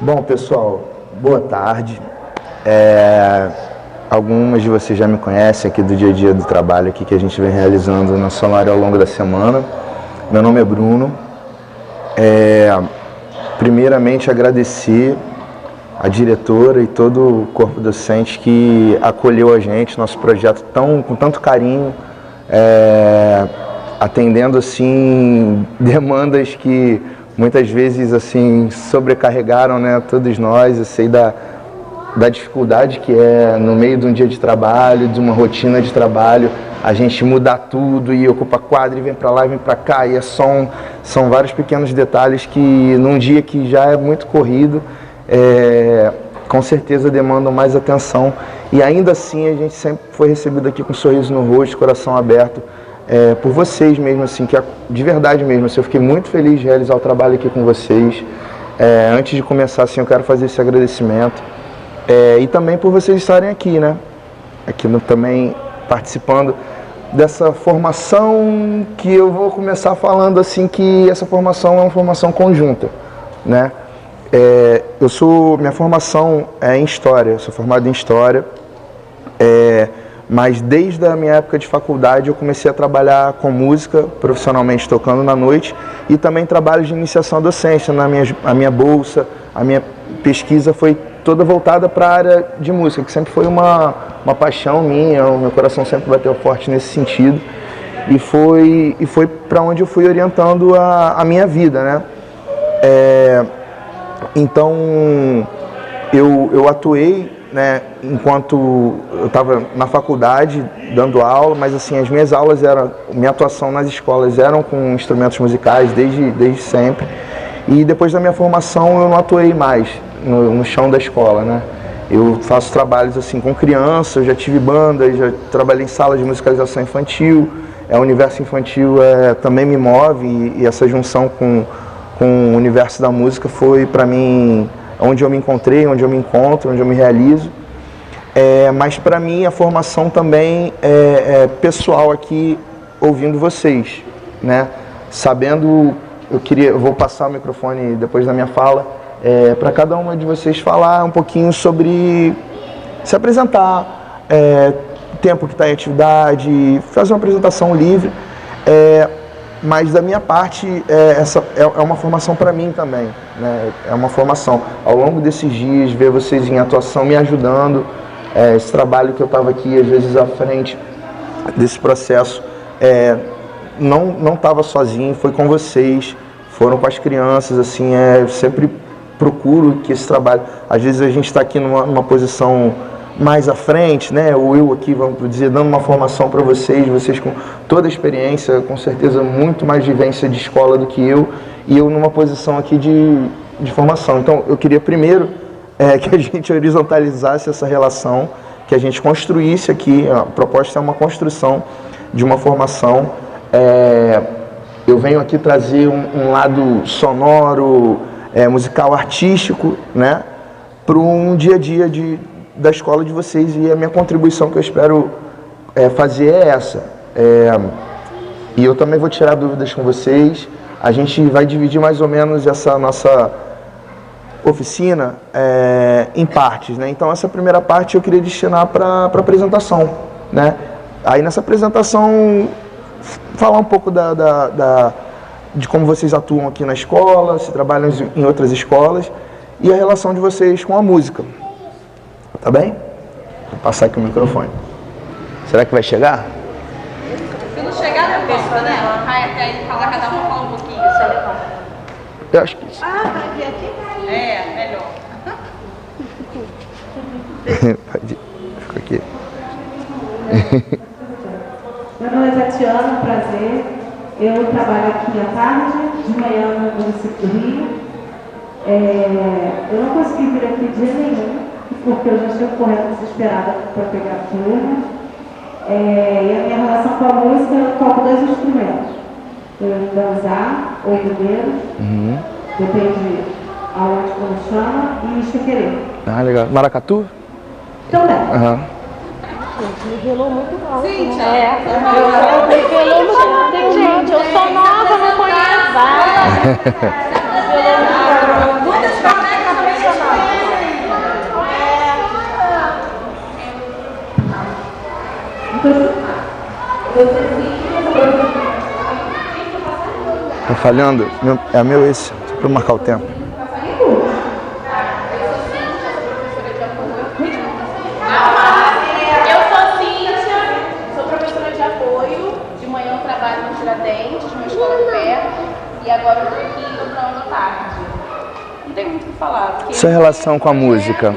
Bom, pessoal, boa tarde. Algumas de vocês já me conhecem aqui do dia a dia do trabalho aqui que a gente vem realizando na Solário ao longo da semana. Meu nome é Bruno. Primeiramente, agradecer a diretora e todo o corpo docente que acolheu a gente, nosso projeto com tanto carinho, atendendo assim demandas que muitas vezes assim sobrecarregaram, né, todos nós. Eu sei da dificuldade que é no meio de um dia de trabalho, de uma rotina de trabalho, a gente mudar tudo e ocupa quadra e vem para lá e vem para cá, e são vários pequenos detalhes que num dia que já é muito corrido, com certeza demandam mais atenção, e ainda assim a gente sempre foi recebido aqui com um sorriso no rosto, coração aberto, por vocês mesmo, assim, que de verdade mesmo, assim, eu fiquei muito feliz de realizar o trabalho aqui com vocês. Antes de começar, assim, eu quero fazer esse agradecimento, e também por vocês estarem aqui, né, também participando dessa formação, que eu vou começar falando assim, que essa formação é uma formação conjunta, né. Minha formação é em História, eu sou formado em História, mas desde a minha época de faculdade eu comecei a trabalhar com música, profissionalmente tocando na noite, e também trabalho de iniciação à docência. A minha bolsa, a minha pesquisa foi toda voltada para a área de música, que sempre foi uma paixão minha, o meu coração sempre bateu forte nesse sentido, e foi para onde eu fui orientando a minha vida, né? Então, eu atuei, né, enquanto eu estava na faculdade dando aula, mas assim, as minhas aulas minha atuação nas escolas eram com instrumentos musicais desde sempre, e depois da minha formação eu não atuei mais no chão da escola, né? Eu faço trabalhos assim com crianças, eu já tive banda, já trabalhei em sala de musicalização infantil, o universo infantil também me move, e essa junção com o universo da música foi para mim onde eu me encontrei, onde eu me encontro, onde eu me realizo. Mas para mim a formação também é pessoal aqui, ouvindo vocês, né? Sabendo, eu vou passar o microfone depois da minha fala, para cada uma de vocês falar um pouquinho sobre se apresentar, tempo que está em atividade, fazer uma apresentação livre. Mas da minha parte, essa é uma formação para mim também, né? É uma formação ao longo desses dias, ver vocês em atuação me ajudando, esse trabalho que eu estava aqui às vezes à frente desse processo, não estava sozinho, foi com vocês, foram com as crianças, assim, eu sempre procuro que esse trabalho, às vezes a gente está aqui numa posição mais à frente, né, ou eu aqui, vamos dizer, dando uma formação para vocês com toda a experiência, com certeza muito mais vivência de escola do que eu, e eu numa posição aqui de formação. Então, eu queria primeiro que a gente horizontalizasse essa relação, que a gente construísse aqui, a proposta é uma construção de uma formação. Eu venho aqui trazer um lado sonoro, musical, artístico, né, para um dia a dia da escola de vocês, e a minha contribuição que eu espero fazer é essa. E eu também vou tirar dúvidas com vocês. A gente vai dividir mais ou menos essa nossa oficina em partes, né? Então essa primeira parte eu queria destinar para apresentação, né? Aí nessa apresentação falar um pouco de como vocês atuam aqui na escola, se trabalham em outras escolas, e a relação de vocês com a música. Tá bem? Vou passar aqui o microfone. Será que vai chegar? Se não chegar, não passa, né? Aí fala, cada um fala um pouquinho, só levanta. Eu acho que isso. Vai vir aqui? Melhor. Pode ir. Fica aqui. Meu nome é Tatiana, prazer. Eu trabalho aqui à tarde, de manhã no município do Rio. Eu não consegui vir aqui dia nenhum, porque eu já estou correndo desesperada para pegar a turma. E a minha relação com a música, eu toco 2 instrumentos. Eu dançar ou primeiro, depende aonde como chama, e chequerê. Ah, legal. Maracatu? Também. Revelou muito alto. Sim, Revelou muito alto. Gente, eu sou nova, não conheço. Muitas conectas também. falhando? É meu esse, só para marcar o tempo. Eu sou Cíntia, sou professora de apoio. De manhã eu trabalho no Tiradentes, numa escola de perto. E agora eu tô aqui no final da tarde. Não tem muito o que falar. Sua relação com a música?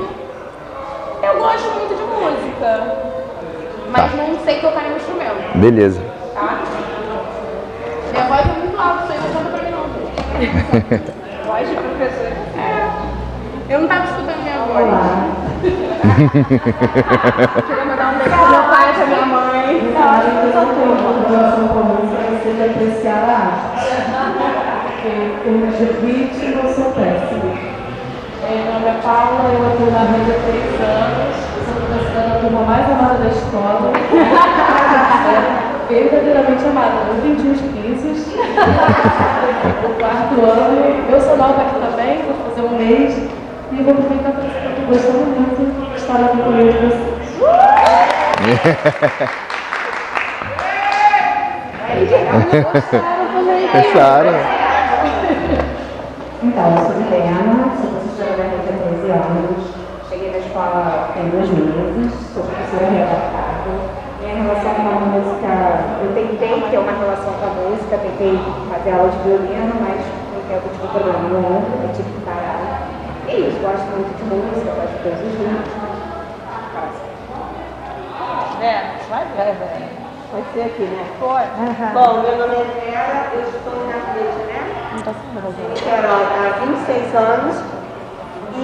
Eu gosto muito de música, mas não sei tocar nenhum instrumento. Beleza. Tá? Minha voz é muito alta, isso aí não conta pra mim não. Voz de professora. Eu não tava escutando minha voz. Queria mandar um beijo pro meu pai, pra minha mãe. Você apreciar a arte. Eu de ritmo, eu sou péssima. Meu nome é Paula, eu atuo na rede há 3 anos. Sou professora da turma mais amada da escola. Verdadeiramente amada. Eu vendi os 15. No 4º ano. Eu sou nova aqui também, vou fazer um mês. E vou aproveitar para dizer que eu estou gostando muito de estar aqui com eles. Fecharam. Então, eu sou Helena, sou professora da rede há 13 anos. Cheguei na escola tem 2 meses, sou professora readaptável. Minha relação com a música, eu tentei ter uma relação com a música, tentei fazer aula de violino, mas não tem algum tipo de problema no ombro, eu tive que parar. E isso, gosto muito de música, gosto de todos os ritmos. Vai ser aqui, né? Pode. Bom, meu nome é Vera, eu estou na rede, né? Carol, há 26 anos. E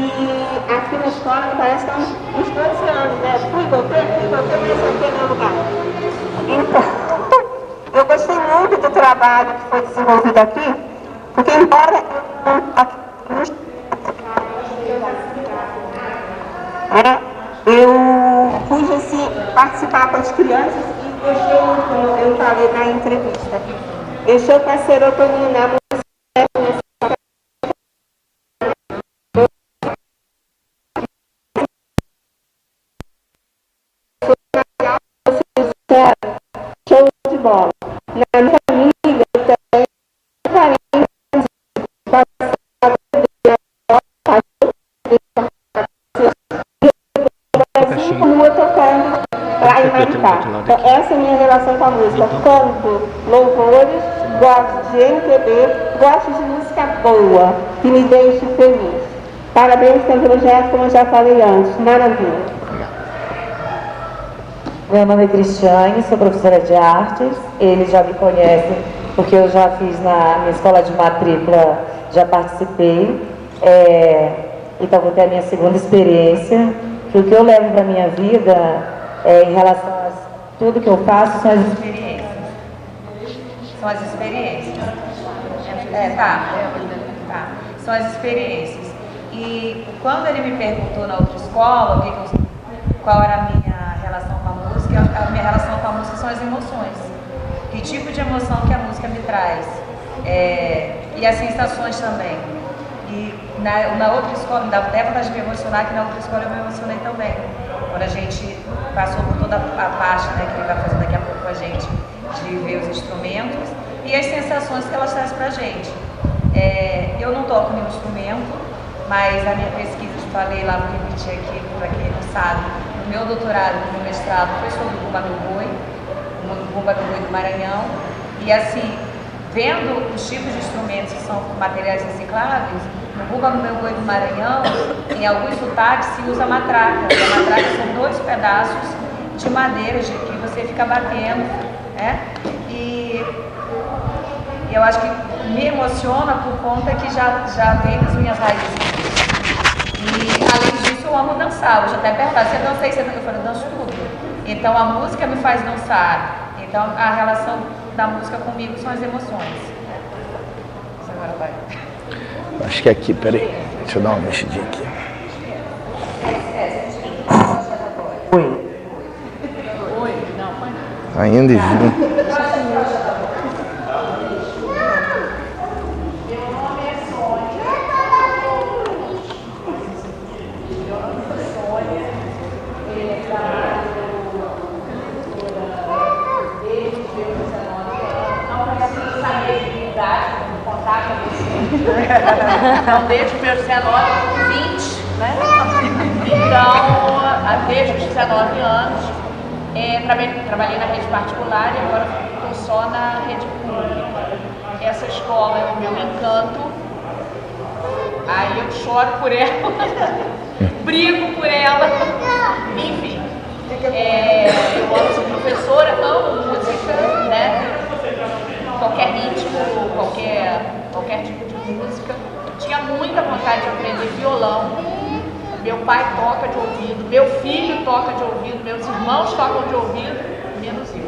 aqui na escola me parece que há uns 12 anos, né? Fui, voltei, mas aqui no lugar. Então, eu gostei muito do trabalho que foi desenvolvido aqui, porque embora eu pude assim, participar com as crianças e gostei muito, como eu falei na entrevista. Mexeu com a serotonina, a música. Show de bola. Na minha família, eu tenho continua tocando lá em Maricá. Então, essa é a minha relação com a música. Canto louvores, gosto de MPB, gosto de música boa, que me deixe feliz. Parabéns pelo projeto, como eu já falei antes. Maravilha. Meu nome é Cristiane, sou professora de artes. Eles já me conhecem porque eu já fiz na minha escola de matrícula, já participei. Então vou ter a minha segunda experiência. Que o que eu levo para a minha vida, em relação a tudo que eu faço, são as experiências. São as experiências. São as experiências. E quando ele me perguntou na outra escola qual era a minha relação com a música, a minha relação com a música são as emoções. Que tipo de emoção que a música me traz. E as sensações também. E na outra escola, dá vontade de me emocionar, que na outra escola eu me emocionei também. Quando a gente passou por toda a parte, né, que ele vai fazer daqui a pouco com a gente, de ver os instrumentos e as sensações que elas trazem pra gente. Eu não toco nenhum instrumento, mas a minha pesquisa, eu falei lá, vou repetir aqui, para quem não sabe, no meu doutorado, no meu mestrado, foi sobre o Bumba Meu Boi, o Bumba Meu Boi do Maranhão, e assim, vendo os tipos de instrumentos que são materiais recicláveis, no Bumba Meu Boi do Maranhão, em alguns sotaques se usa matraca, e a matraca são 2 pedaços de madeira que você fica batendo, né? E eu acho que me emociona por conta que já vem das minhas raízes. E além disso eu amo dançar. Eu já até perguntava, você dança aí? Eu falei, eu danço tudo. Então a música me faz dançar. Então a relação da música comigo são as emoções. Agora vai. Acho que é aqui, peraí. Deixa eu dar uma mexidinha aqui. Oi. Ainda e vindo. Não precisa saber de idade, Então, desde os meus 19, 20, né? Então, desde os 19 anos, trabalhei na rede particular e agora estou só na rede pública. Essa escola é o meu encanto, aí eu choro por ela, brigo por ela, enfim. Eu amo ser professora, amo música, né? Qualquer ritmo, qualquer tipo de música. Tinha muita vontade de aprender violão. Meu pai toca de ouvido, meu filho toca de ouvido, meus irmãos tocam de ouvido, menos eu.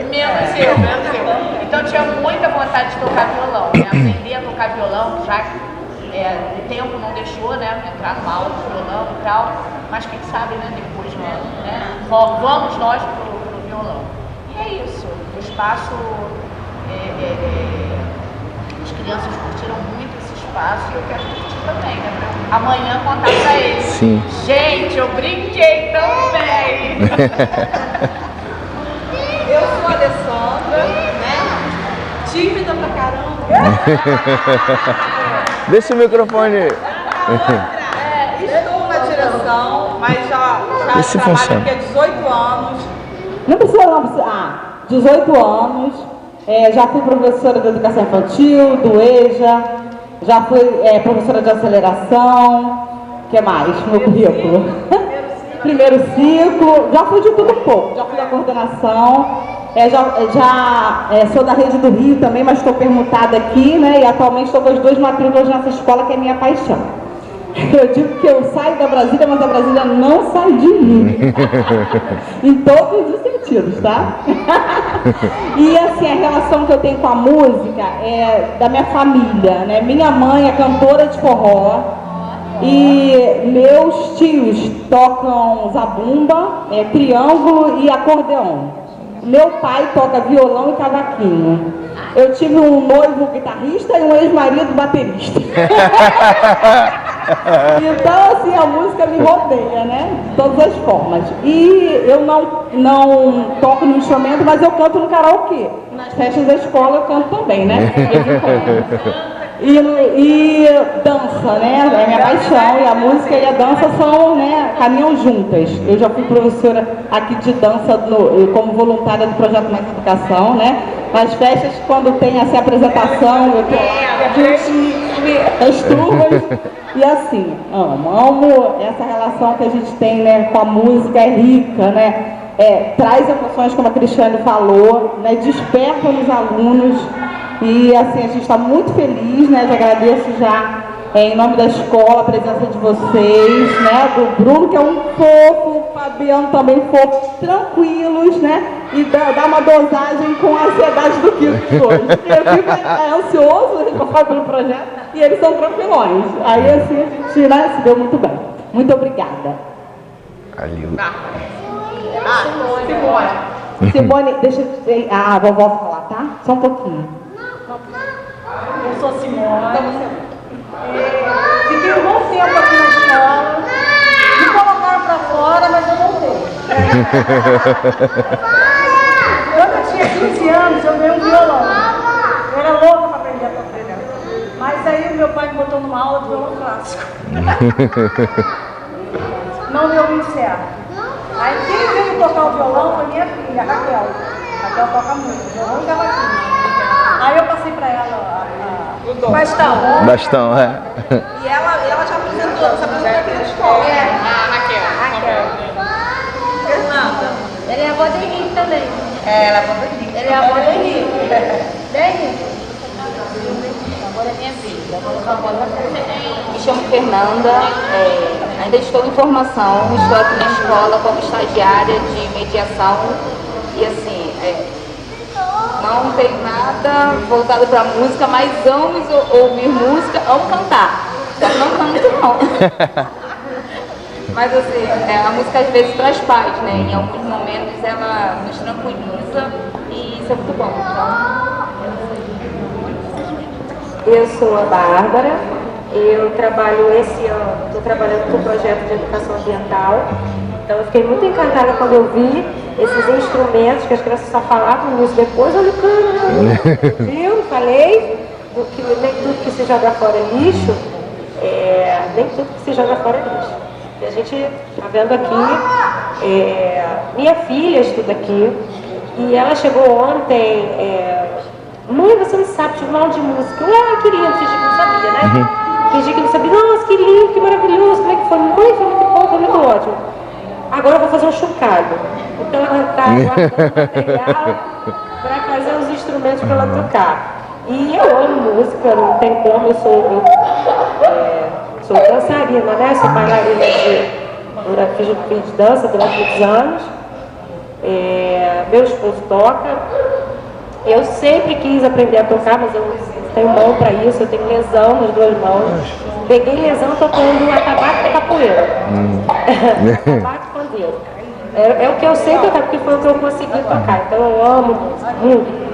Menos eu. Então tinha muita vontade de tocar violão, né? Aprender a tocar violão, já o tempo não deixou, né? Entrar numa aula de violão e tal, mas quem sabe, né? Depois, né? Vamos nós pro violão. E é isso, o espaço, as crianças curtiram muito esse espaço e eu quero curtir também, né? Pra eu amanhã contar pra eles. Sim. Gente, eu brinquei tão bem! Eu sou a Alessandra, né? Tímida pra caramba. Deixa o microfone. Estou na direção, mas já Esse trabalho funciona. aqui há 18 anos. Não precisa. 18 anos, já fui professora de educação infantil, do EJA, já fui professora de aceleração, o que mais? Meu currículo. Primeiro ciclo, já fui de tudo um pouco, já fui da coordenação, sou da Rede do Rio também, mas estou permutada aqui, né? E atualmente estou com as 2 matrículas nessa escola, que é minha paixão. Eu digo que eu saio da Brasília, mas a Brasília não sai de mim. Em todos os sentidos, tá? E assim, a relação que eu tenho com a música é da minha família, né? Minha mãe é cantora de forró e meus tios tocam zabumba, triângulo e acordeon. Meu pai toca violão e cavaquinho. Eu tive um noivo guitarrista e um ex-marido baterista. Então, assim, a música me rodeia, né? De todas as formas. E eu não toco no instrumento, mas eu canto no karaokê. Nas festas da escola eu canto também, né? E dança, né? É minha paixão. E a música e a dança caminham juntas. Eu já fui professora aqui de dança como voluntária do Projeto Mais Educação, né? Nas festas, quando tem essa apresentação, eu tô as turmas. E assim, amo essa relação que a gente tem, né, com a música, é rica, né? Traz emoções, como a Cristiane falou, né? Desperta nos alunos. E assim, a gente está muito feliz, né? Já agradeço em nome da escola a presença de vocês, né? Do Bruno, que é um fofo, o Fabiano também fofo, tranquilos, né? E dá uma dosagem com a ansiedade do Kiko hoje. Porque eu fico ansioso, responsável pelo projeto, e eles são tranquilões. Aí assim, a gente, né, se deu muito bem. Muito obrigada. Simone, deixa a vovó falar, tá? Só um pouquinho. Eu sou Simone. Fiquei um bom tempo aqui na escola. Me colocaram pra fora, mas eu voltei. Quando eu tinha 15 anos, eu ganhei um violão. Eu era louca pra aprender a tocar violão. Mas aí meu pai me botou numa aula de violão clássico. Não deu muito certo. Aí quem veio tocar o violão foi minha filha, a Raquel. A Raquel toca muito, violão e cavaquinho. Aí eu passei pra ela bastão. Bastão, E ela já apresentou, se apresentou aqui na escola. A Raquel. Fernanda. Ele é avó de Henrique também. Ela é avó do Henrique. Ele é avó de Henrique. Henrique? Agora é minha vez. Me chamo Fernanda, ainda estou em formação, estou aqui na escola como estagiária de mediação e assim, não tenho nada voltado para música, mas amo ouvir música, amo cantar. Só que não canto não. Mas assim, a música às vezes traz paz, né? Em alguns momentos ela nos tranquiliza e isso é muito bom. Então, eu sou a Bárbara, eu trabalho esse ano, estou trabalhando com o projeto de educação ambiental. Então eu fiquei muito encantada quando eu vi esses instrumentos que as crianças só falavam isso depois, olha o cano, viu? falei, nem tudo que se joga fora é lixo, nem tudo que se joga fora é lixo. E a gente está vendo aqui, minha filha estuda aqui, e ela chegou ontem, mãe, você não sabe, tive uma aula de música. Eu, queria, fingi que não sabia, né? Fingi que não sabia, nossa, que lindo, que maravilhoso, como é que foi? Mãe, foi muito bom, foi muito ótimo. Agora eu vou fazer um chocado. Então ela está guardando material para fazer os instrumentos para ela tocar. E eu amo música, não tem como, eu sou dançarina, né? Sou bailarina fiz dança durante muitos anos. Meu esposo toca. Eu sempre quis aprender a tocar, mas eu tenho mão para isso, eu tenho lesão nas duas mãos. Peguei lesão tocando atabaque e capoeira. Atabaque e pandeiro. É o que eu sei tocar, porque foi o que eu consegui tocar. Então eu amo música, muito.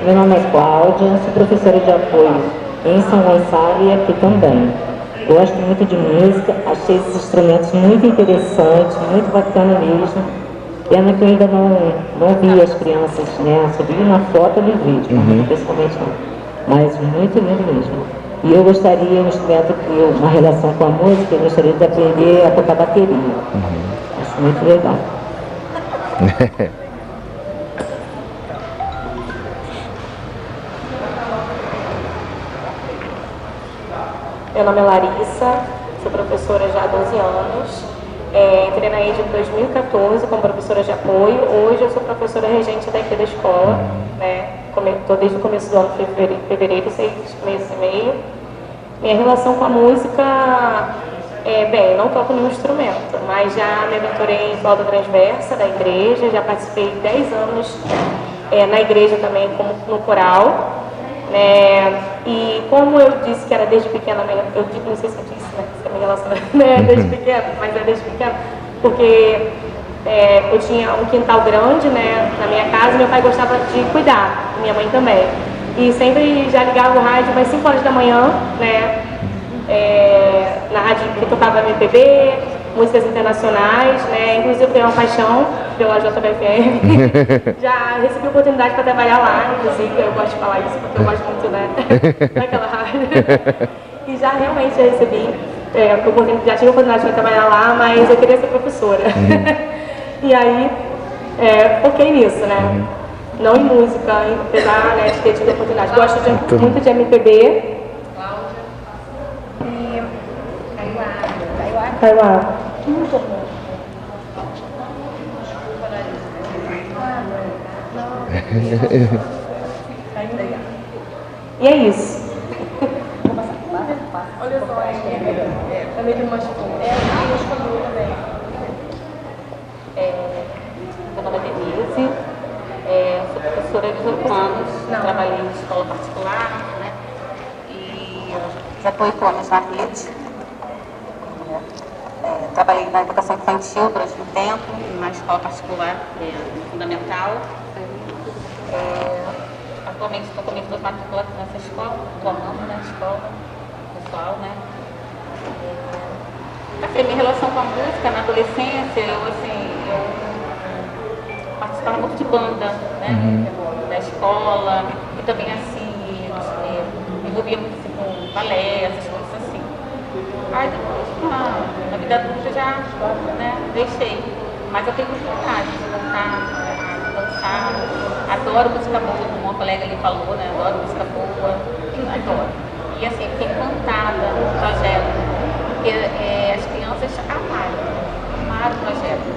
Meu nome é Cláudia, sou professora de apoio em São Gonçalo e aqui também. Gosto muito de música, achei esses instrumentos muito interessantes, muito bacana mesmo. Pena que eu ainda não vi as crianças, né? Só vi na foto e no vídeo, pessoalmente não. Mas muito lindo mesmo. E eu gostaria, um instrumento que uma relação com a música, eu gostaria de aprender a tocar bateria. Acho muito legal. Meu nome é Larissa, sou professora já há 12 anos. Entrei na EJA em 2014 como professora de apoio. Hoje eu sou professora regente daqui da escola. Estou desde o começo do ano, fevereiro, 6 meses e meio. Minha relação com a música, eu não toco nenhum instrumento, mas já me aventurei em flauta transversa da igreja, já participei 10 anos na igreja também como no coral. E como eu disse que era desde pequena, eu não sei se eu disse, se a minha relação é desde pequena, mas é desde pequena, porque eu tinha um quintal grande, na minha casa, e meu pai gostava de cuidar, minha mãe também. E sempre já ligava o rádio às 5 horas da manhã, na rádio que tocava MPB, músicas internacionais, inclusive eu tenho uma paixão pela JBFM. Já recebi oportunidade para trabalhar lá, inclusive, eu gosto de falar isso porque eu gosto muito daquela rádio. E já realmente recebi, já tive a oportunidade para trabalhar lá, mas eu queria ser professora. E aí, foquei nisso, não em música, apesar de ter tido a oportunidade. Gosto muito de MPB. Taiwan. E é isso. Olha só, também de uma escola. Meu nome é Denise, sou professora de 18 anos, trabalhei em escola particular, e já estou 8 anos na rede. Trabalhei na educação infantil durante um tempo, na escola particular fundamental. Atualmente estou com minhas 2 matrículas nessa escola, estou amando na escola, pessoal, A minha relação com a música na adolescência, eu participava muito de banda, da escola, e também me envolvia muito com balé, essas coisas assim. Aí depois, na vida adulta já deixei. Mas eu tenho muita vontade de voltar a dançar. Adoro música boa, como uma colega ali falou, adoro música boa, adoro. E assim, fiquei encantada no projeto, porque as crianças amaram o projeto.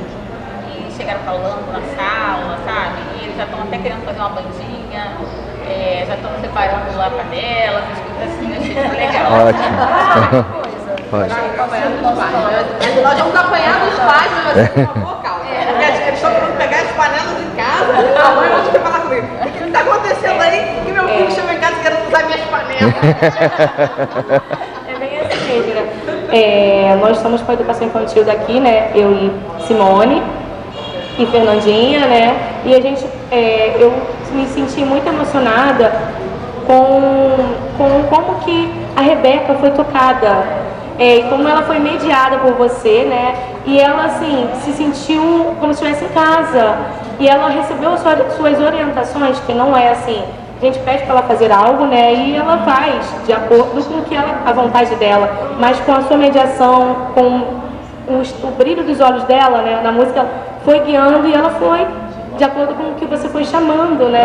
E chegaram falando na sala, sabe? E eles já estão até querendo fazer uma bandinha, já estão separando lá panelas, as coisas assim, eu achei isso legal. Ótimo. Nós vamos acompanhar dos pais, mas por favor, calma. Porque eles estão querendo pegar as panelas em casa, a mãe vai falar comigo. O que está acontecendo aí? Que meu filho chegou em casa querendo usar minhas panelas. É bem assim mesmo, nós estamos com a educação infantil daqui, eu e Simone e Fernandinha, e a gente, eu me senti muito emocionada com como que a Rebeca foi tocada. E como ela foi mediada por você, E ela, assim, se sentiu como se estivesse em casa. E ela recebeu suas orientações, que não é assim, a gente pede para ela fazer algo, né, e ela faz de acordo com o que a vontade dela, mas com a sua mediação, com o brilho dos olhos dela, né, na música, foi guiando e ela foi de acordo com o que você foi chamando, né.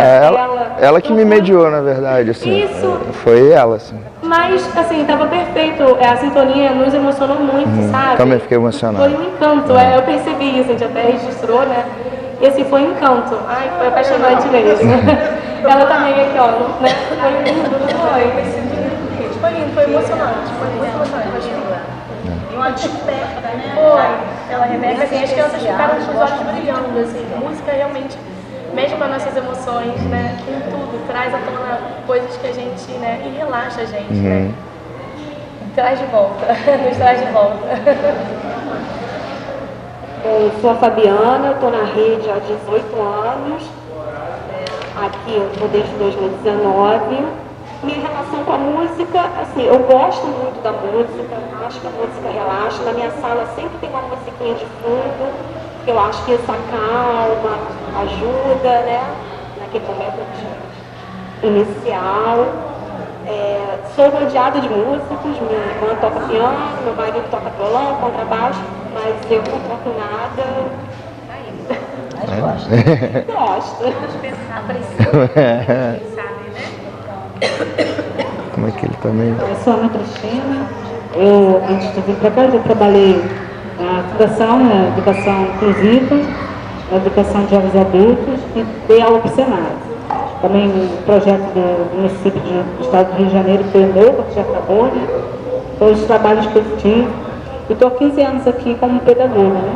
Ela que me mediou, na verdade, assim. Isso. Foi ela, assim. Mas, assim, estava perfeito, a sintonia nos emocionou muito, sabe? Também fiquei emocionado. Foi um encanto, eu percebi isso, a gente até registrou, né? E assim, foi um encanto. Ai, foi apaixonante mesmo. Ela também aqui, ó, né? Foi lindo, não foi? Foi lindo, foi emocionante, foi muito emocionante. E uma desperta, né? Foi. Ela, Rebeca, assim, as crianças ficaram com os olhos brilhando, assim. A música realmente mexe com as nossas emoções, né? Com tudo, traz à tona coisas que a gente, né? E relaxa a gente, né? Traz de volta, nos traz de volta. Eu sou a Fabiana, estou na rede há 18 anos. Aqui eu estou desde 2019. Minha relação com a música, assim, eu gosto muito da música, acho que a música relaxa. Na minha sala sempre tem uma musiquinha de fundo, que eu acho que isso acalma, ajuda, né? Naquele momento inicial. Sou rodeada de músicos, minha irmã toca piano, meu marido toca violão, contrabaixo, mas eu não toco nada ainda. Gosto. Como é que ele também... Eu sou a Ana Cristina. Antes de vir para cá, eu trabalhei na fundação, na educação inclusiva, na educação de jovens adultos e dei aula para o Senado. Também um projeto do município do estado do Rio de Janeiro, que foi novo, que já acabou, né? Foi os trabalhos que eu tive. Eu estou há 15 anos aqui como pedagoga, né?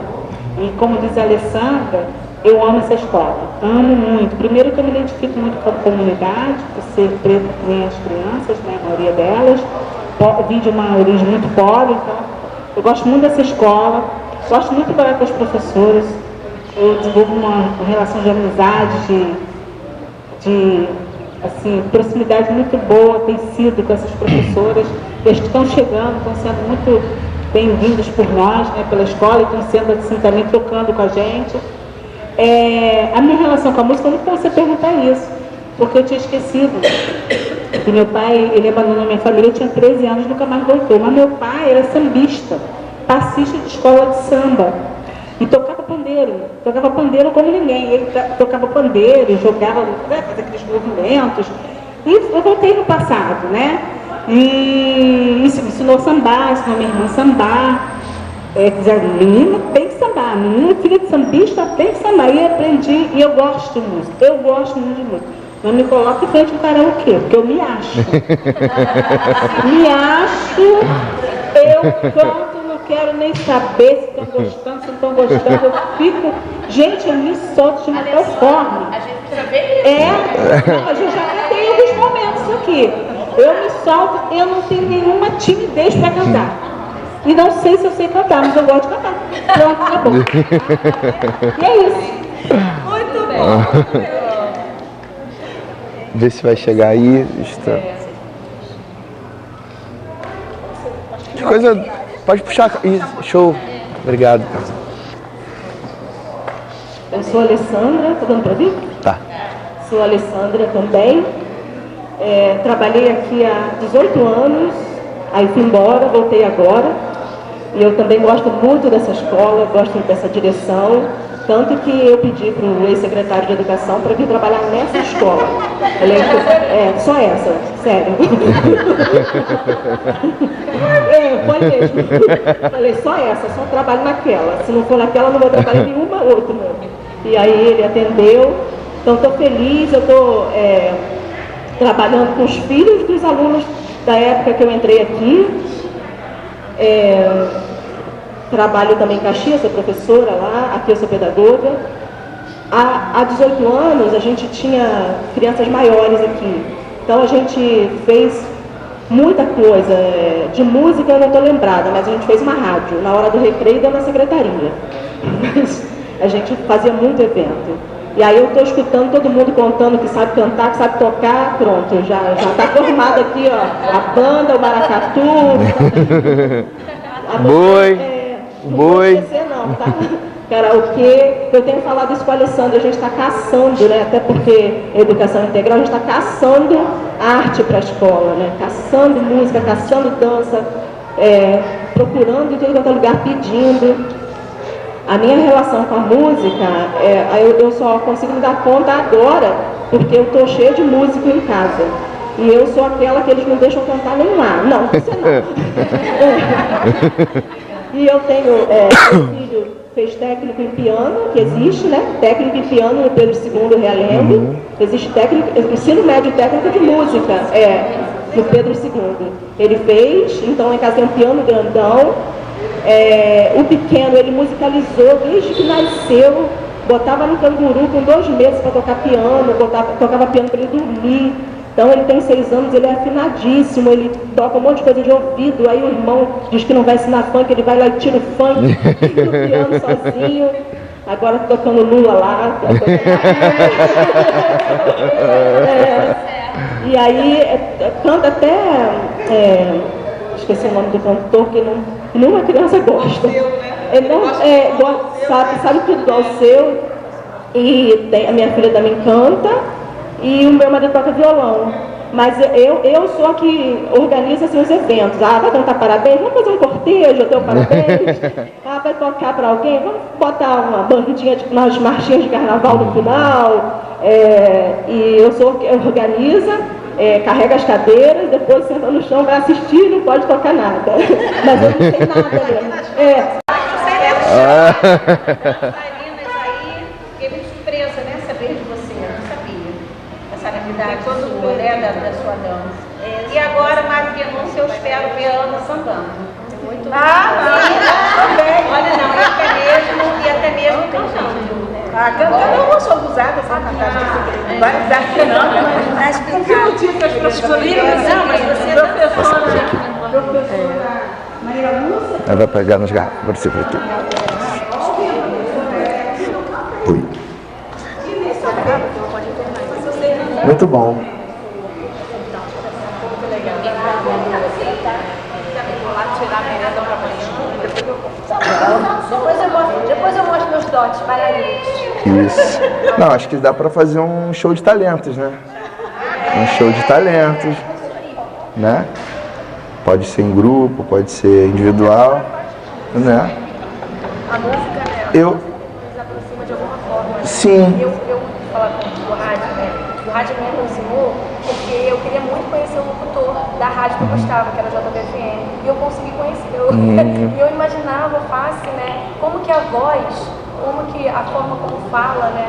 E como diz a Alessandra, eu amo essa escola, amo muito. Primeiro que eu me identifico muito com a comunidade, por ser preta que nem as crianças, né? A maioria delas. Vim de uma origem muito pobre, então eu gosto muito dessa escola, gosto muito de trabalhar com as professoras. Eu desenvolvo uma relação de amizade, de assim, proximidade muito boa tem sido com essas professoras. Eles estão chegando, estão sendo muito bem-vindos por nós, né, pela escola, e estão sendo assim, também trocando com a gente. A minha relação com a música, eu não posso perguntar isso, porque eu tinha esquecido que meu pai, ele abandonou minha família, eu tinha 13 anos e nunca mais voltou. Mas meu pai era sambista, passista de escola de samba. E tocava pandeiro como ninguém. Ele tocava pandeiro, jogava, né, fazia aqueles movimentos. E eu voltei no passado, né? E ensinou a sambar, ensinou minha irmã a sambar. Dizer, menina tem que sambar, menina filha de sambista tem que sambar. E aprendi, e eu gosto de música, eu gosto muito de música. Não me coloque em frente ao karaokê, porque eu me acho. Eu canto. Quero nem saber se estão gostando, se não estão gostando, eu fico... Gente, eu me solto de uma tal forma. A gente precisa ver isso. Não, a gente já tem alguns momentos aqui. Eu me solto, eu não tenho nenhuma timidez para cantar. E não sei se eu sei cantar, mas eu gosto de cantar. Pronto, acabou. E é isso. Muito bom. Vê se vai chegar aí. Que coisa... Pode puxar. Show. Obrigado. Eu sou a Alessandra, tá dando para vir? Tá. Sou a Alessandra também. Trabalhei aqui há 18 anos, aí fui embora, voltei agora. E eu também gosto muito dessa escola, gosto dessa direção. Tanto que eu pedi para o ex-secretário de Educação para vir trabalhar nessa escola. Só essa, sério. Foi mesmo. Falei, só essa, só trabalho naquela. Se não for naquela, não vou trabalhar em nenhuma outra. E aí ele atendeu. Então estou feliz, eu estou trabalhando com os filhos dos alunos da época que eu entrei aqui. Trabalho também em Caxias, sou professora lá, aqui eu sou pedagoga. Há 18 anos a gente tinha crianças maiores aqui. Então a gente fez muita coisa. De música eu não estou lembrada, mas a gente fez uma rádio na hora do recreio da secretaria. A gente fazia muito evento. E aí eu estou escutando todo mundo contando que sabe cantar, que sabe tocar, pronto, já está formado aqui, ó, a banda, o maracatu. Boi. Não vou esquecer, não. cantar karaokê. Eu tenho falado isso com a Alessandra, a gente está caçando, né? Até porque a educação integral, a gente está caçando arte para a escola, né? Caçando música, caçando dança, procurando em tudo quanto é lugar, pedindo. A minha relação com a música, eu só consigo me dar conta agora, porque eu estou cheia de músico em casa. E eu sou aquela que eles não deixam cantar nem lá. Não, você não. E eu tenho, meu filho fez técnico em piano, que existe, né? Técnico em piano no Pedro II Realengo. Existe ensino médio técnico de música, no Pedro II. Ele fez, então em casa tem um piano grandão. O pequeno, ele musicalizou desde que nasceu. Botava no canguru com 2 meses para tocar piano, tocava piano para ele dormir. Então ele tem 6 anos, ele é afinadíssimo, ele toca um monte de coisa de ouvido. Aí o irmão diz que não vai ensinar funk, ele vai lá e tira o funk, no piano sozinho. Agora tocando Lula lá. E aí canta até, esqueci o nome do cantor, que nenhuma criança gosta. Ele não sabe tudo do Alceu. E a minha filha também canta. E o meu marido toca violão. Mas eu sou a que organiza assim, os eventos. Vai cantar parabéns? Vamos fazer um cortejo, até o parabéns? Vai tocar para alguém? Vamos botar uma bandinha, umas marchinhas de carnaval no final. E eu sou a que organiza, carrega as cadeiras, depois senta no chão, vai assistir e não pode tocar nada. Mas eu não sei nada mesmo. Fiquei muito surpresa, né, saber de você, eu não sabia essa habilidade sua, né, da sua dança. E agora, Mário Denúncia, eu espero ver a Ana sambando. Muito também. Olha, não, e até mesmo cantando. Eu não sou abusada, só cantar, vai desafinando, mas confio que as professoras não, mas você é professora Maria Lúcia. Ela vai pegar nas garrafas, agora você vai aqui. Oi. Muito bom. Depois eu mostro meus dotes bailarinos. Isso. Não, acho que dá para fazer um show de talentos, né? Um show de talentos, né? Pode ser em grupo, pode ser individual, né? A música, né? Eu Aproxima de alguma forma. Sim. Eu falar com o rádio, né? O rádio me aproximou porque eu queria muito conhecer o locutor da rádio que eu gostava, que era a JBFM. E eu consegui conhecer. E eu imaginava fácil, né? Como que a voz, como que a forma como fala, né?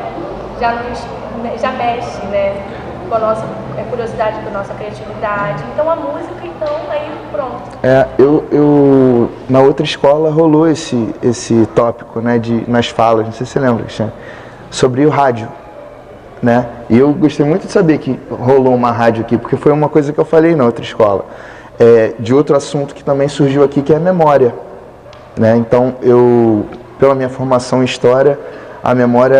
Já mexe, né? Com a nossa curiosidade, com a nossa criatividade. Então a música, então, aí pronto. Eu na outra escola rolou esse tópico, né, nas falas, não sei se você lembra, Cristiano, sobre o rádio, né? E eu gostei muito de saber que rolou uma rádio aqui, porque foi uma coisa que eu falei na outra escola, de outro assunto que também surgiu aqui, que é a memória, né? Então, pela minha formação em História, a memória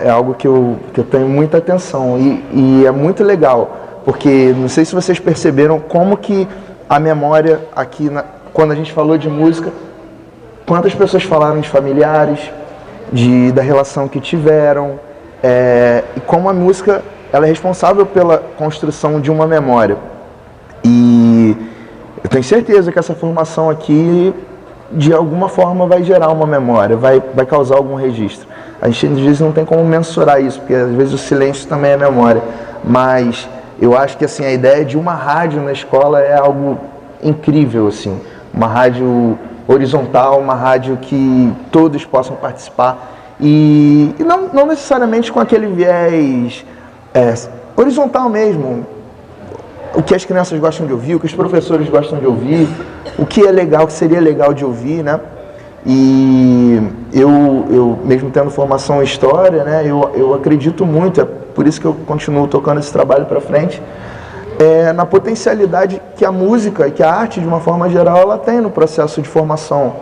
é algo que eu tenho muita atenção e é muito legal, porque não sei se vocês perceberam como que a memória aqui, quando a gente falou de música, quantas pessoas falaram de familiares, da relação que tiveram, e como a música ela é responsável pela construção de uma memória. E eu tenho certeza que essa formação aqui, de alguma forma, vai gerar uma memória, vai causar algum registro. A gente às vezes não tem como mensurar isso, porque às vezes o silêncio também é memória. Mas eu acho que assim, a ideia de uma rádio na escola é algo incrível, assim. Uma rádio horizontal, uma rádio que todos possam participar. E não necessariamente com aquele viés horizontal mesmo. O que as crianças gostam de ouvir, o que os professores gostam de ouvir, o que é legal, o que seria legal de ouvir, né? E eu mesmo tendo formação em História, né, eu acredito muito, é por isso que eu continuo tocando esse trabalho para frente, na potencialidade que a música e que a arte, de uma forma geral, ela tem no processo de formação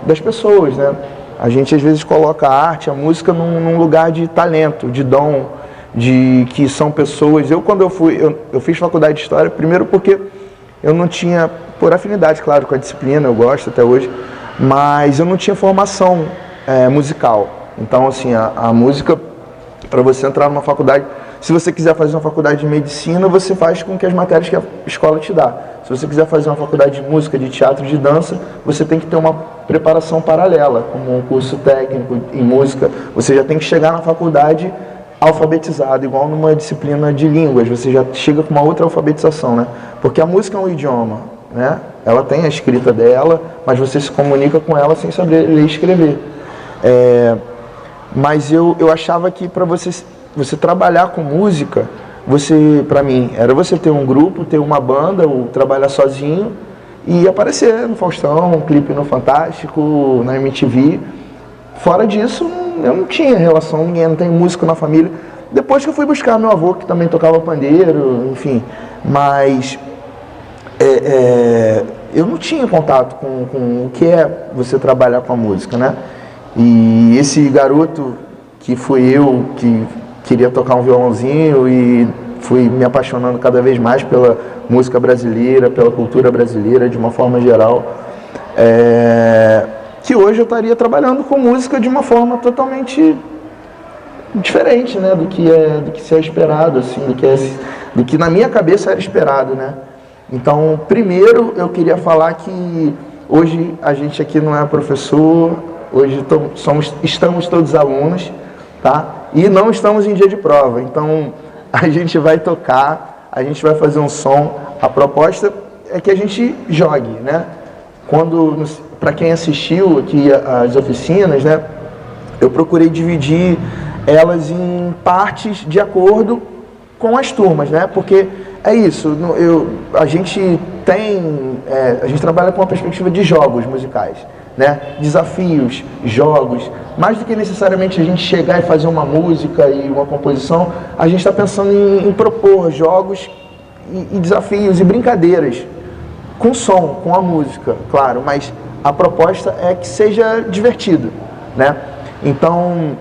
das pessoas, né? A gente às vezes coloca a arte, a música num lugar de talento, de dom, de que são pessoas. Quando eu fiz faculdade de História, primeiro porque eu não tinha, por afinidade, claro, com a disciplina, eu gosto até hoje, mas eu não tinha formação musical. Então, assim, a música, para você entrar numa faculdade, se você quiser fazer uma faculdade de medicina, você faz com que as matérias que a escola te dá. Se você quiser fazer uma faculdade de música, de teatro, de dança, você tem que ter uma preparação paralela, como um curso técnico em música. Você já tem que chegar na faculdade alfabetizado, igual numa disciplina de línguas, você já chega com uma outra alfabetização, né? Porque a música é um idioma, né? Ela tem a escrita dela, mas você se comunica com ela sem saber ler e escrever. Mas eu achava que para você trabalhar com música, para mim, era você ter um grupo, ter uma banda, ou trabalhar sozinho e aparecer no Faustão, um clipe no Fantástico, na MTV. Fora disso, eu não tinha relação, não tem músico na família. Depois que eu fui buscar meu avô, que também tocava pandeiro, enfim, mas eu não tinha contato com o que é você trabalhar com a música, né? E esse garoto que fui eu, que queria tocar um violãozinho e fui me apaixonando cada vez mais pela música brasileira, pela cultura brasileira de uma forma geral, que hoje eu estaria trabalhando com música de uma forma totalmente diferente, né, do que se é esperado, assim, do que na minha cabeça era esperado, né? Então, primeiro eu queria falar que hoje a gente aqui não é professor, hoje estamos todos alunos, tá? E não estamos em dia de prova, então a gente vai tocar, a gente vai fazer um som. A proposta é que a gente jogue, né? Para quem assistiu aqui às oficinas, né? Eu procurei dividir elas em partes de acordo com as turmas, né? Porque é isso, a gente trabalha com uma perspectiva de jogos musicais, né? Desafios, jogos, mais do que necessariamente a gente chegar e fazer uma música e uma composição, a gente está pensando em propor jogos e desafios e brincadeiras com som, com a música, claro, mas a proposta é que seja divertido, né? Então,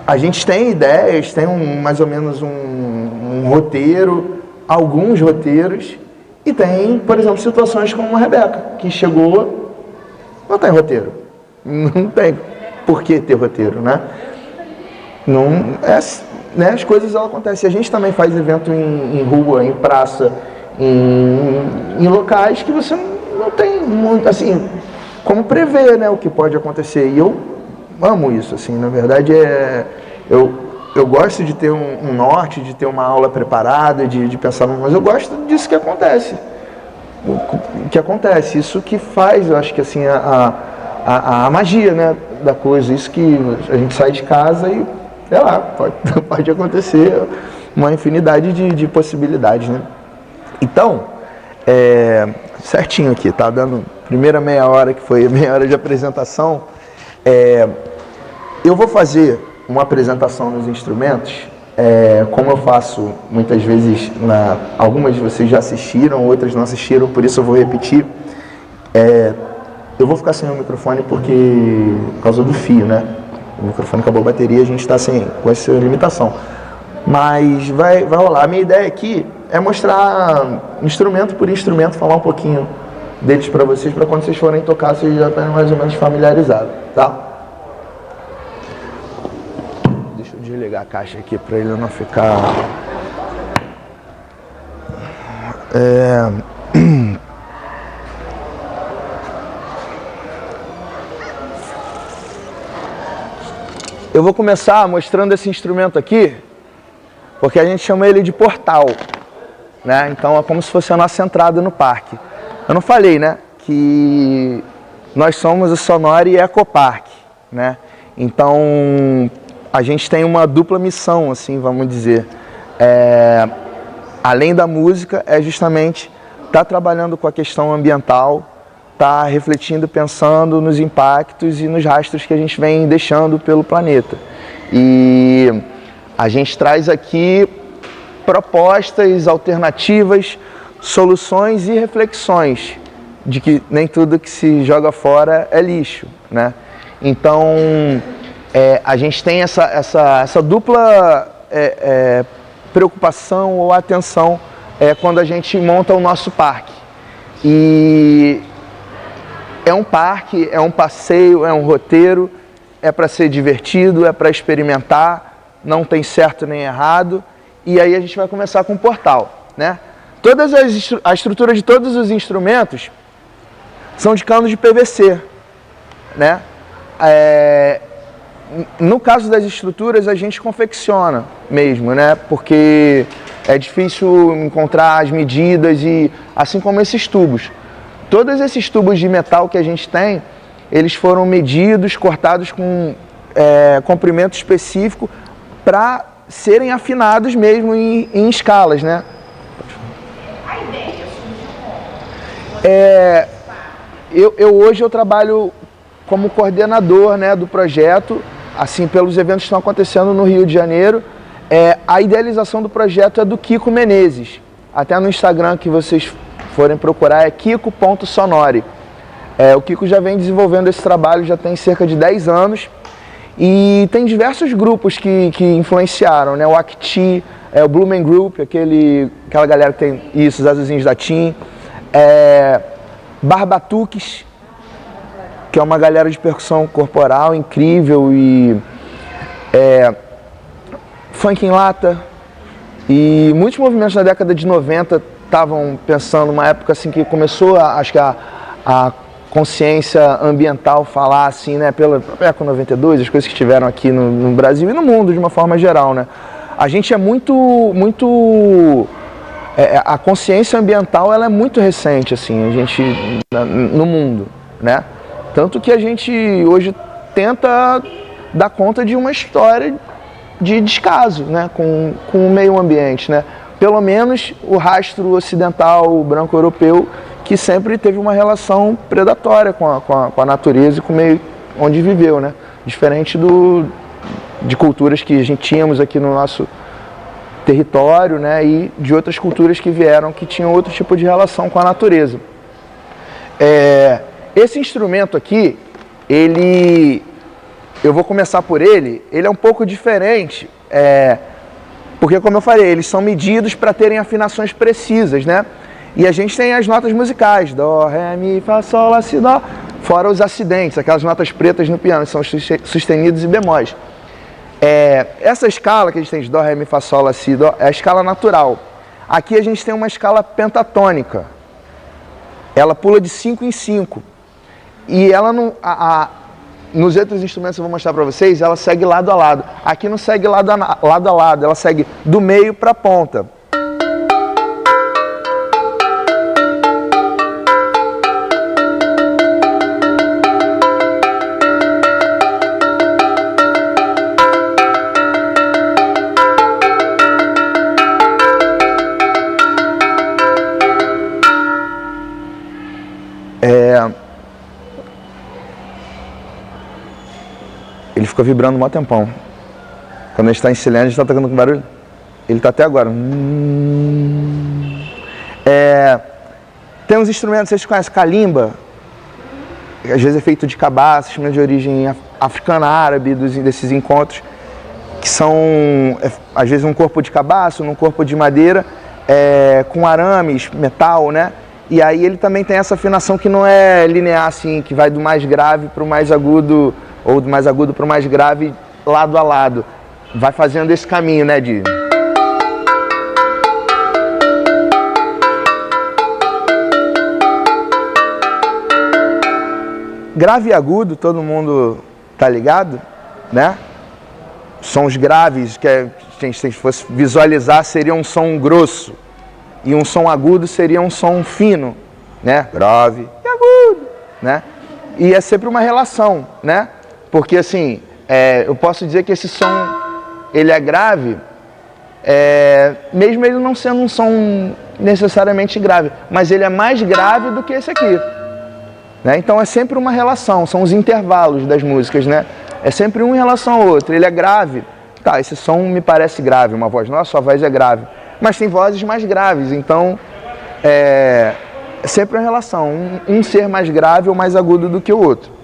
a gente tem ideias, tem mais ou menos um roteiro, alguns roteiros, e tem, por exemplo, situações como a Rebeca, que chegou, não tem roteiro, não tem por que ter roteiro, né? Né, as coisas acontecem. A gente também faz evento em rua, em praça, em locais que você não tem muito, assim, como prever, né, o que pode acontecer. E eu amo isso, assim, na verdade eu gosto de ter um norte, de ter uma aula preparada, de pensar, mas eu gosto disso que acontece. Isso que faz, eu acho que assim, a magia, né, da coisa, isso que a gente sai de casa e, sei lá, pode acontecer uma infinidade de possibilidades, né. Então, certinho aqui, tá dando primeira meia hora, que foi a meia hora de apresentação, eu vou fazer uma apresentação nos instrumentos, como eu faço muitas vezes, algumas de vocês já assistiram, outras não assistiram, por isso eu vou repetir. Eu vou ficar sem o microfone por causa do fio, né? O microfone acabou a bateria, a gente está com essa limitação. Mas vai rolar. A minha ideia aqui é mostrar instrumento por instrumento, falar um pouquinho deles para vocês, para quando vocês forem tocar, vocês já estarem mais ou menos familiarizados, tá? Desligar a caixa aqui para ele não ficar eu vou começar mostrando esse instrumento aqui porque a gente chama ele de portal, né? Então é como se fosse a nossa entrada no parque. Eu não falei, né, que nós somos o Sonora e Ecopark, né? Então a gente tem uma dupla missão, assim, vamos dizer. Além da música, é justamente estar trabalhando com a questão ambiental, estar refletindo, pensando nos impactos e nos rastros que a gente vem deixando pelo planeta. E a gente traz aqui propostas, alternativas, soluções e reflexões de que nem tudo que se joga fora é lixo, né? Então, a gente tem essa dupla preocupação ou atenção quando a gente monta o nosso parque. E é um parque, é um passeio, é um roteiro, é para ser divertido, é para experimentar, não tem certo nem errado. E aí a gente vai começar com o portal, né? A estrutura de todos os instrumentos são de cano de PVC, né? No caso das estruturas, a gente confecciona mesmo, né? Porque é difícil encontrar as medidas e assim como esses tubos. Todos esses tubos de metal que a gente tem, eles foram medidos, cortados com comprimento específico para serem afinados mesmo em escalas, né? A ideia surgiu hoje eu trabalho como coordenador, né, do projeto, assim, pelos eventos que estão acontecendo no Rio de Janeiro. A idealização do projeto é do Kiko Menezes. Até no Instagram que vocês forem procurar é kiko.sonori. O Kiko já vem desenvolvendo esse trabalho, já tem cerca de 10 anos. E tem diversos grupos que influenciaram, né? O Acti, o Blumen Group, aquela galera que tem isso, os azulzinhos da TIM. Barbatuques, que é uma galera de percussão corporal incrível, e Funk em Lata. E muitos movimentos da década de 90 estavam pensando, uma época assim que começou, acho que a consciência ambiental falar assim, né, pela Eco 92, as coisas que estiveram aqui no Brasil e no mundo de uma forma geral, né. A gente é a consciência ambiental, ela é muito recente, assim, a gente, no mundo, né. Tanto que a gente hoje tenta dar conta de uma história de descaso, né, com o meio ambiente, né. Pelo menos o rastro ocidental, branco europeu, que sempre teve uma relação predatória com a natureza e com o meio onde viveu, né? Diferente de culturas que a gente tínhamos aqui no nosso território, né? E de outras culturas que vieram, que tinham outro tipo de relação com a natureza. Esse instrumento aqui, eu vou começar por ele é um pouco diferente, porque, como eu falei, eles são medidos para terem afinações precisas, né? E a gente tem as notas musicais, dó, ré, mi, fá, sol, lá, si, dó, fora os acidentes, aquelas notas pretas no piano, que são sustenidos e bemóis. Essa escala que a gente tem de dó, ré, mi, fá, sol, lá, si, dó, é a escala natural. Aqui a gente tem uma escala pentatônica. Ela pula de 5 em 5. E ela não... nos outros instrumentos eu vou mostrar para vocês, ela segue lado a lado. Aqui não segue lado a lado, ela segue do meio para a ponta. Ele fica vibrando um maior tempão. Quando a gente está em silêncio, a gente está tocando com barulho. Ele está até agora. Tem uns instrumentos, vocês conhecem calimba? Às vezes é feito de cabaça, instrumento de origem africana, árabe, desses encontros, que são, às vezes, um corpo de cabaço, num corpo de madeira, com arames, metal, né? E aí ele também tem essa afinação que não é linear, assim, que vai do mais grave para o mais agudo, ou do mais agudo para o mais grave, lado a lado. Vai fazendo esse caminho, né, de... Grave e agudo, todo mundo tá ligado, né? Sons graves, que a gente, se fosse visualizar, seria um som grosso. E um som agudo seria um som fino, né? Grave e agudo, né? E é sempre uma relação, né? Porque, assim, eu posso dizer que esse som, ele é grave, mesmo ele não sendo um som necessariamente grave, mas ele é mais grave do que esse aqui, né? Então é sempre uma relação, são os intervalos das músicas, né? É sempre um em relação ao outro. Ele é grave, tá, esse som me parece grave, uma voz, nossa, sua voz é grave. Mas tem vozes mais graves, então é sempre uma relação, um ser mais grave ou mais agudo do que o outro.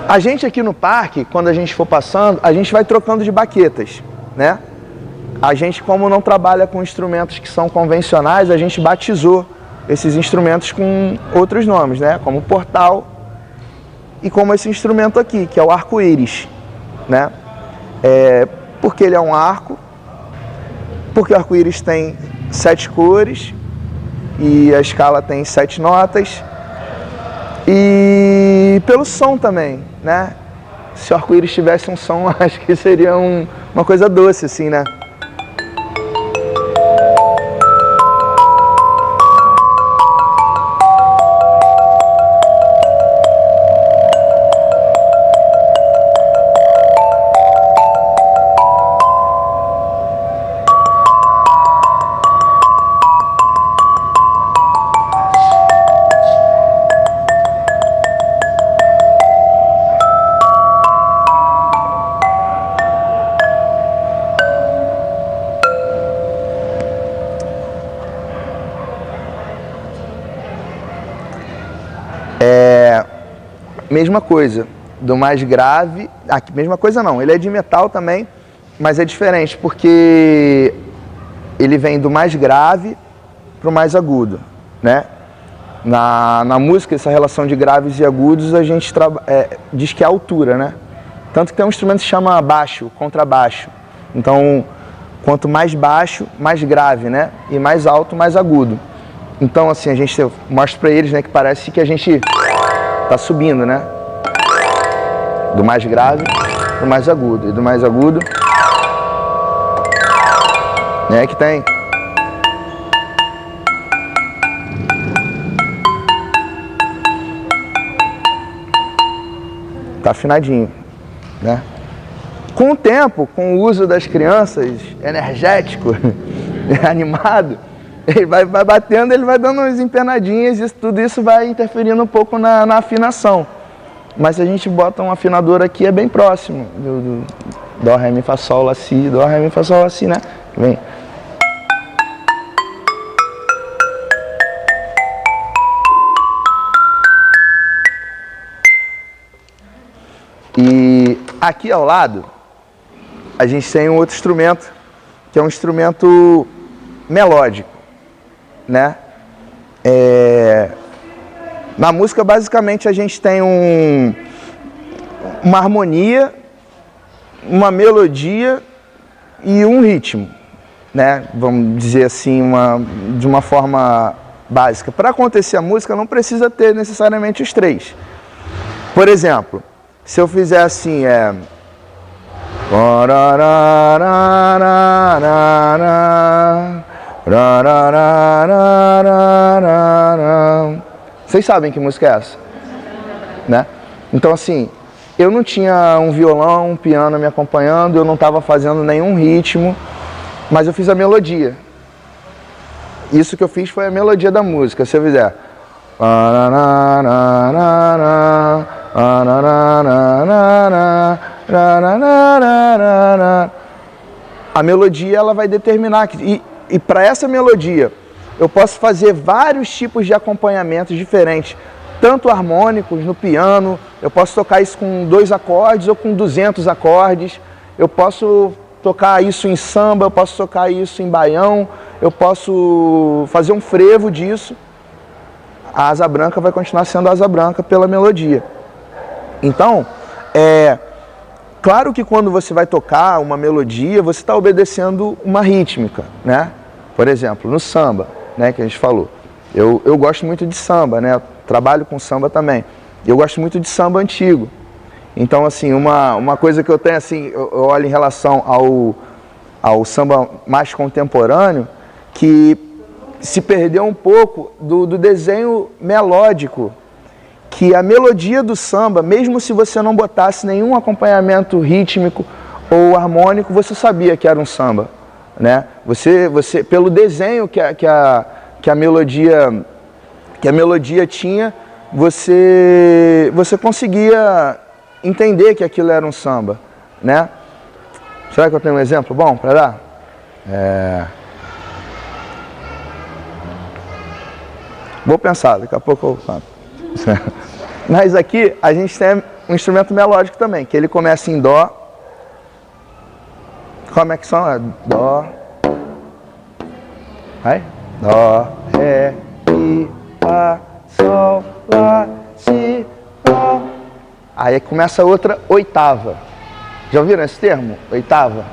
A gente aqui no parque, quando a gente for passando, a gente vai trocando de baquetas, né? A gente, como não trabalha com instrumentos que são convencionais, a gente batizou esses instrumentos com outros nomes, né? Como portal e como esse instrumento aqui, que é o arco-íris, né? Porque ele é um arco, porque o arco-íris tem 7 cores e a escala tem 7 notas, e pelo som também, né? Se o arco-íris tivesse um som, acho que seria uma coisa doce, assim, né? Mesma coisa, do mais grave, aqui, mesma coisa não, ele é de metal também, mas é diferente, porque ele vem do mais grave para o mais agudo, né? Na música, essa relação de graves e agudos, a gente diz que é a altura, né? Tanto que tem um instrumento que se chama baixo, contrabaixo. Então, quanto mais baixo, mais grave, né? E mais alto, mais agudo. Então, assim, a gente mostra para eles, né, que parece que a gente tá subindo, né? Do mais grave pro mais agudo. E do mais agudo, né, que tem. Tá afinadinho, né? Com o tempo, com o uso das crianças, energético, animado, ele vai batendo, ele vai dando umas empenadinhas, e tudo isso vai interferindo um pouco na afinação. Mas se a gente bota um afinador aqui, é bem próximo do Dó, Ré, Mi, Fá, Sol, Lá, Si, Dó, Ré, Mi, Fá, Sol, Lá, Si, né? Vem. E aqui ao lado, a gente tem um outro instrumento, que é um instrumento melódico, né? Na música, basicamente, a gente tem uma harmonia, uma melodia e um ritmo, né? Vamos dizer assim, de uma forma básica. Para acontecer a música, não precisa ter necessariamente os três. Por exemplo, se eu fizer assim, vocês sabem que música é essa, né? Então, assim, eu não tinha um violão, um piano me acompanhando, eu não estava fazendo nenhum ritmo, mas eu fiz a melodia. Isso que eu fiz foi a melodia da música. Se eu fizer... a melodia, ela vai determinar... E para essa melodia, eu posso fazer vários tipos de acompanhamentos diferentes, tanto harmônicos no piano, eu posso tocar isso com 2 acordes ou com 200 acordes, eu posso tocar isso em samba, eu posso tocar isso em baião, eu posso fazer um frevo disso. A asa branca vai continuar sendo a asa branca pela melodia. Então, claro que quando você vai tocar uma melodia, você está obedecendo uma rítmica, né? Por exemplo, no samba, né, que a gente falou. Eu gosto muito de samba, né? Trabalho com samba também. Eu gosto muito de samba antigo. Então, assim, uma coisa que eu tenho, assim, eu olho em relação ao samba mais contemporâneo, que se perdeu um pouco do desenho melódico, que a melodia do samba, mesmo se você não botasse nenhum acompanhamento rítmico ou harmônico, você sabia que era um samba, né? Você pelo desenho que a melodia tinha, você conseguia entender que aquilo era um samba, né? Será que eu tenho um exemplo bom para dar? Vou pensar, daqui a pouco eu falo. Mas aqui a gente tem um instrumento melódico também, que ele começa em Dó. Como é que são? Dó. Vai? Dó, Ré, Mi, si, Fá, Sol, Lá, Si, Dó. Aí começa outra oitava. Já ouviram esse termo? Oitava,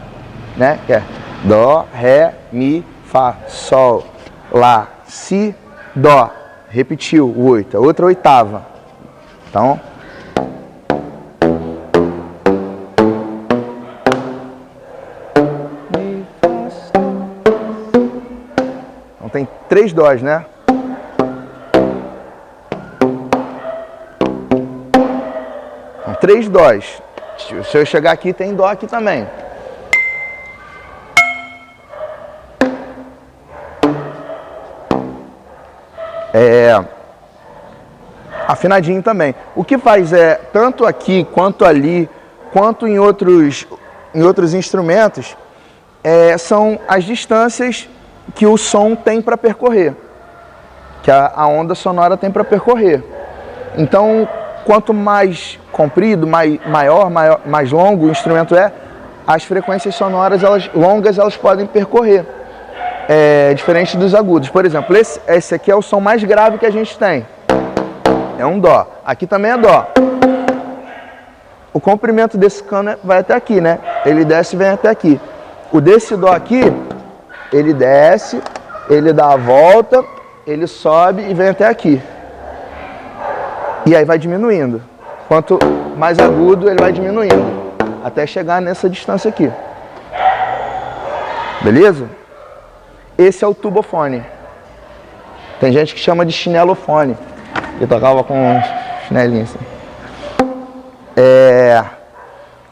né? Que é Dó, Ré, Mi, Fá, Sol, Lá, Si, Dó. Repetiu o 8, outra oitava. Então, tem 3 dós, né? Então, 3 dós. Se eu chegar aqui, tem dó aqui também. Afinadinho também. O que faz é, tanto aqui, quanto ali, quanto em outros instrumentos, são as distâncias que o som tem para percorrer, que a onda sonora tem para percorrer. Então, quanto mais comprido, mais longo o instrumento as frequências sonoras longas elas podem percorrer, diferente dos agudos. Por exemplo, esse aqui é o som mais grave que a gente tem, é um dó. Aqui também é dó. O comprimento desse cano vai até aqui, né? Ele desce e vem até aqui. O desse dó aqui, ele desce, ele dá a volta, ele sobe e vem até aqui. E aí vai diminuindo. Quanto mais agudo, ele vai diminuindo, até chegar nessa distância aqui. Beleza? Esse é o tubofone. Tem gente que chama de chinelofone. Eu tocava com chinelinho assim.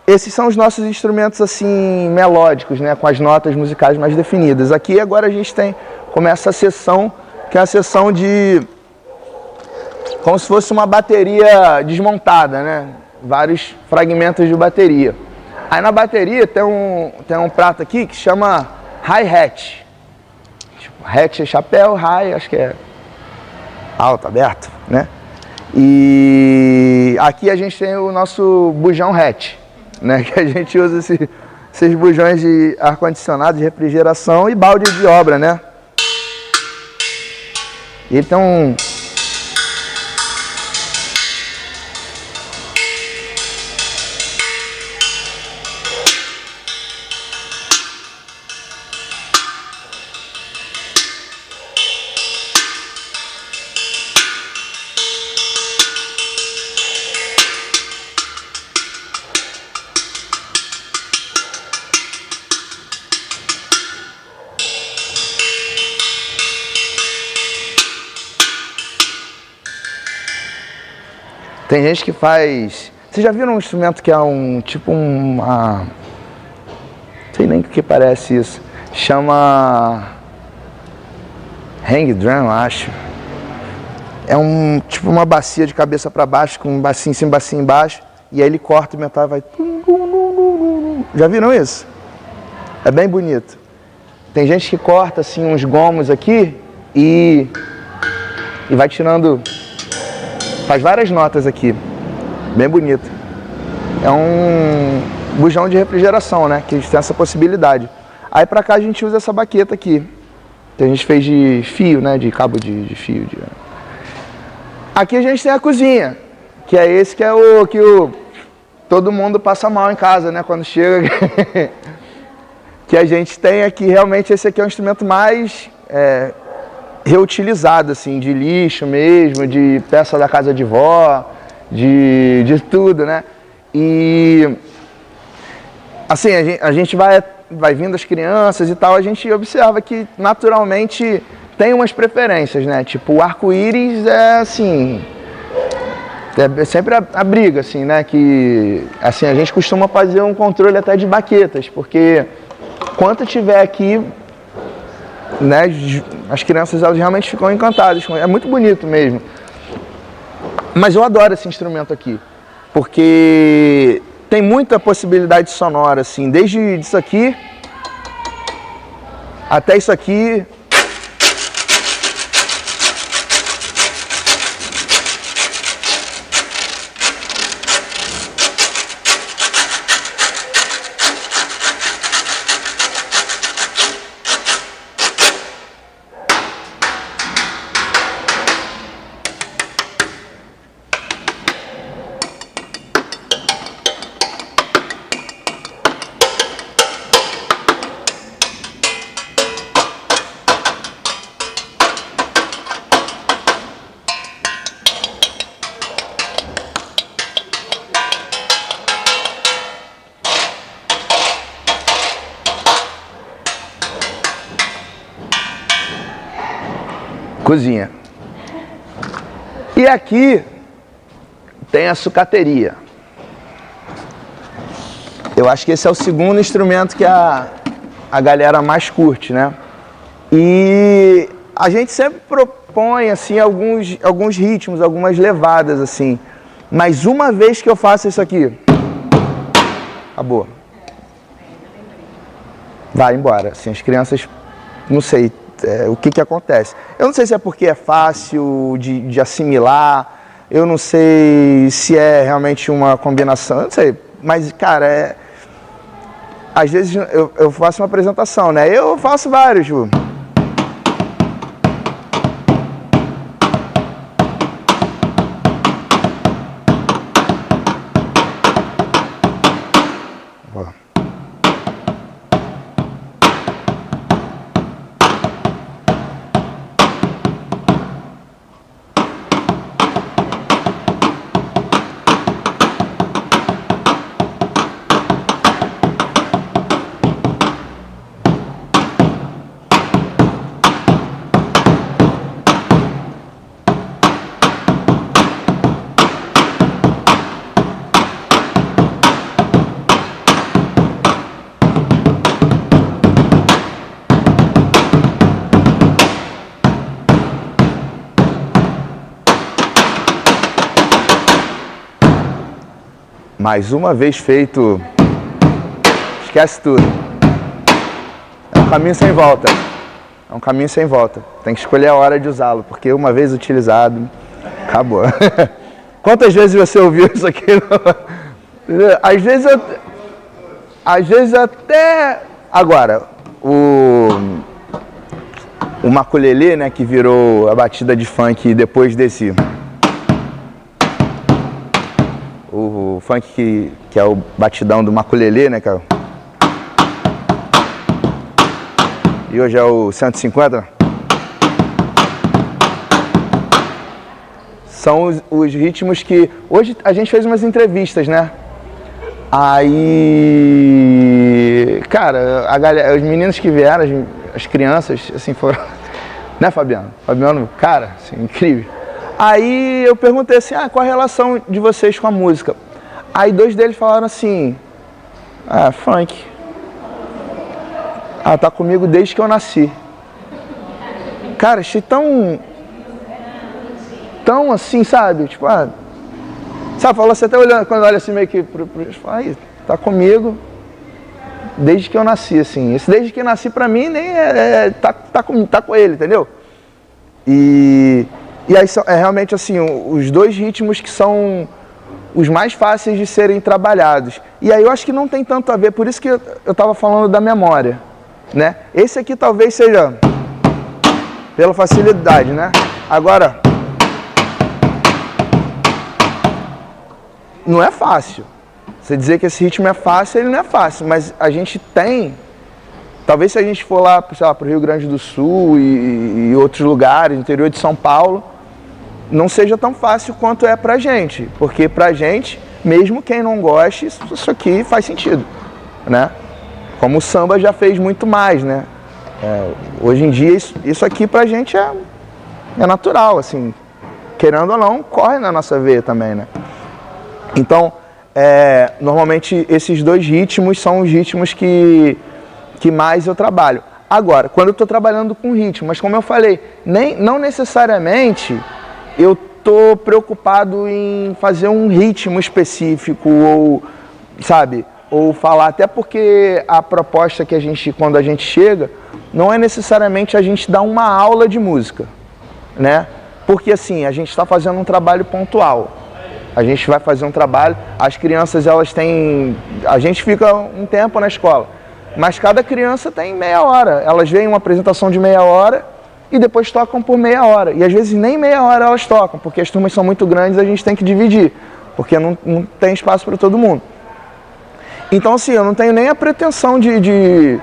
Esses são os nossos instrumentos assim melódicos, né, com as notas musicais mais definidas. Aqui agora a gente começa a sessão, que é a sessão de como se fosse uma bateria desmontada, né? Vários fragmentos de bateria. Aí na bateria tem um prato aqui que chama hi-hat. Tipo, hat é chapéu, hi acho que é alto, aberto, né? E aqui a gente tem o nosso bujão hat, né? Que a gente usa esses bujões de ar-condicionado, de refrigeração e balde de obra, né? E ele tem um... Tem gente que faz... Vocês já viram um instrumento que é tipo uma... Não sei nem o que parece isso. Chama... Hang drum, eu acho. É tipo uma bacia de cabeça para baixo, com um bacinho em cima, bacinho embaixo. E aí ele corta o metal e vai... Já viram isso? É bem bonito. Tem gente que corta assim uns gomos aqui e vai tirando... Faz várias notas aqui, bem bonito. É um bujão de refrigeração, né? Que tem essa possibilidade. Aí pra cá a gente usa essa baqueta aqui. Que a gente fez de fio, né? De cabo de fio. Aqui a gente tem a cozinha, que é esse que é o que todo mundo passa mal em casa, né? Quando chega. Que a gente tem aqui, realmente esse aqui é o instrumento mais... reutilizado, assim, de lixo mesmo, de peça da casa de vó, de tudo, né? E, assim, a gente vai vindo as crianças e tal, a gente observa que, naturalmente, tem umas preferências, né? Tipo, o arco-íris é, assim, é sempre a briga, assim, né? Que, assim, a gente costuma fazer um controle até de baquetas, porque quanto tiver aqui... Né, as crianças elas realmente ficam encantadas, é muito bonito mesmo. Mas eu adoro esse instrumento aqui, porque tem muita possibilidade sonora, assim, desde isso aqui até isso aqui. Cozinha. E aqui tem a sucateria. Eu acho que esse é o segundo instrumento que a galera mais curte, né? E a gente sempre propõe, assim, alguns ritmos, algumas levadas, assim. Mas uma vez que eu faço isso aqui, acabou. Vai embora. Assim, as crianças, não sei o que acontece. Eu não sei se é porque é fácil de assimilar, eu não sei se é realmente uma combinação, eu não sei. Mas, cara, às vezes eu faço uma apresentação, né? Eu faço vários, Ju. Mais uma vez feito, esquece tudo. É um caminho sem volta. É um caminho sem volta. Tem que escolher a hora de usá-lo, porque uma vez utilizado, acabou. Quantas vezes você ouviu isso aqui? Às vezes até... Agora, o maculelê, né, que virou a batida de funk depois desse... O funk que é o batidão do maculelê, né, cara? E hoje é o 150. São os ritmos que... Hoje a gente fez umas entrevistas, né? Aí... Cara, a galera, os meninos que vieram, as crianças, assim, foram... Né, Fabiano? Fabiano, cara, assim, incrível. Aí eu perguntei assim, qual a relação de vocês com a música? Aí 2 deles falaram assim, funk. Tá comigo desde que eu nasci. Cara, achei tão assim, sabe? Tipo, sabe, falou você até olhando, quando olha assim meio que fala, tá comigo desde que eu nasci, assim. Esse desde que eu nasci pra mim nem tá com ele, entendeu? E aí é realmente assim, os 2 ritmos que são os mais fáceis de serem trabalhados. E aí eu acho que não tem tanto a ver, por isso que eu estava falando da memória, né? Esse aqui talvez seja pela facilidade, né? Agora, não é fácil. Você dizer que esse ritmo é fácil, ele não é fácil, mas a gente tem... Talvez se a gente for lá, sei lá, para o Rio Grande do Sul e outros lugares, interior de São Paulo, não seja tão fácil quanto é pra gente. Porque pra gente, mesmo quem não goste, isso aqui faz sentido, né? Como o samba já fez muito mais, né? Hoje em dia, isso aqui pra gente é natural, assim. Querendo ou não, corre na nossa veia também, né? Então, normalmente esses 2 ritmos são os ritmos que mais eu trabalho. Agora, quando eu estou trabalhando com ritmo, mas como eu falei, não necessariamente eu estou preocupado em fazer um ritmo específico ou, sabe, ou falar, até porque a proposta que quando a gente chega, não é necessariamente a gente dar uma aula de música, né? Porque assim, a gente está fazendo um trabalho pontual. A gente vai fazer um trabalho, as crianças elas têm... A gente fica um tempo na escola, mas cada criança tem meia hora. Elas veem uma apresentação de meia hora e depois tocam por meia hora. E às vezes nem meia hora elas tocam, porque as turmas são muito grandes, a gente tem que dividir, porque não tem espaço para todo mundo. Então assim, eu não tenho nem a pretensão de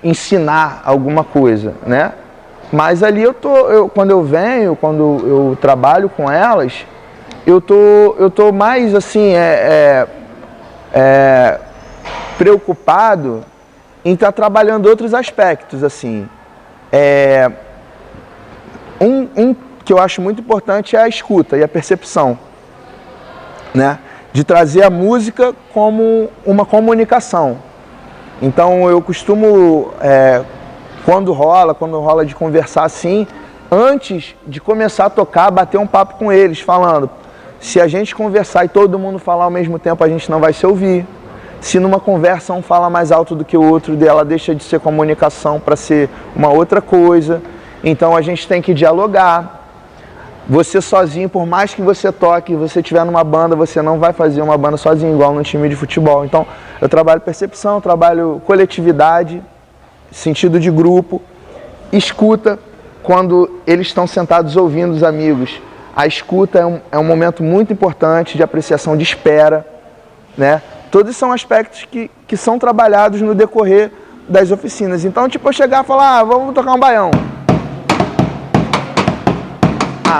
ensinar alguma coisa, né? Mas ali quando eu venho, quando eu trabalho com elas, eu tô mais assim, preocupado em estar trabalhando outros aspectos, assim. Um que eu acho muito importante é a escuta e a percepção, né? De trazer a música como uma comunicação. Então eu costumo, quando rola de conversar assim, antes de começar a tocar, bater um papo com eles, falando, se a gente conversar e todo mundo falar ao mesmo tempo, a gente não vai se ouvir. Se numa conversa um fala mais alto do que o outro, ela deixa de ser comunicação para ser uma outra coisa. Então a gente tem que dialogar. Você sozinho, por mais que você toque, você estiver numa banda, você não vai fazer uma banda sozinho, igual no time de futebol. Então eu trabalho percepção, eu trabalho coletividade, sentido de grupo, escuta quando eles estão sentados ouvindo os amigos. A escuta é um momento muito importante de apreciação, de espera, né? Todos são aspectos que são trabalhados no decorrer das oficinas. Então, tipo, eu chegar e falar, vamos tocar um baião.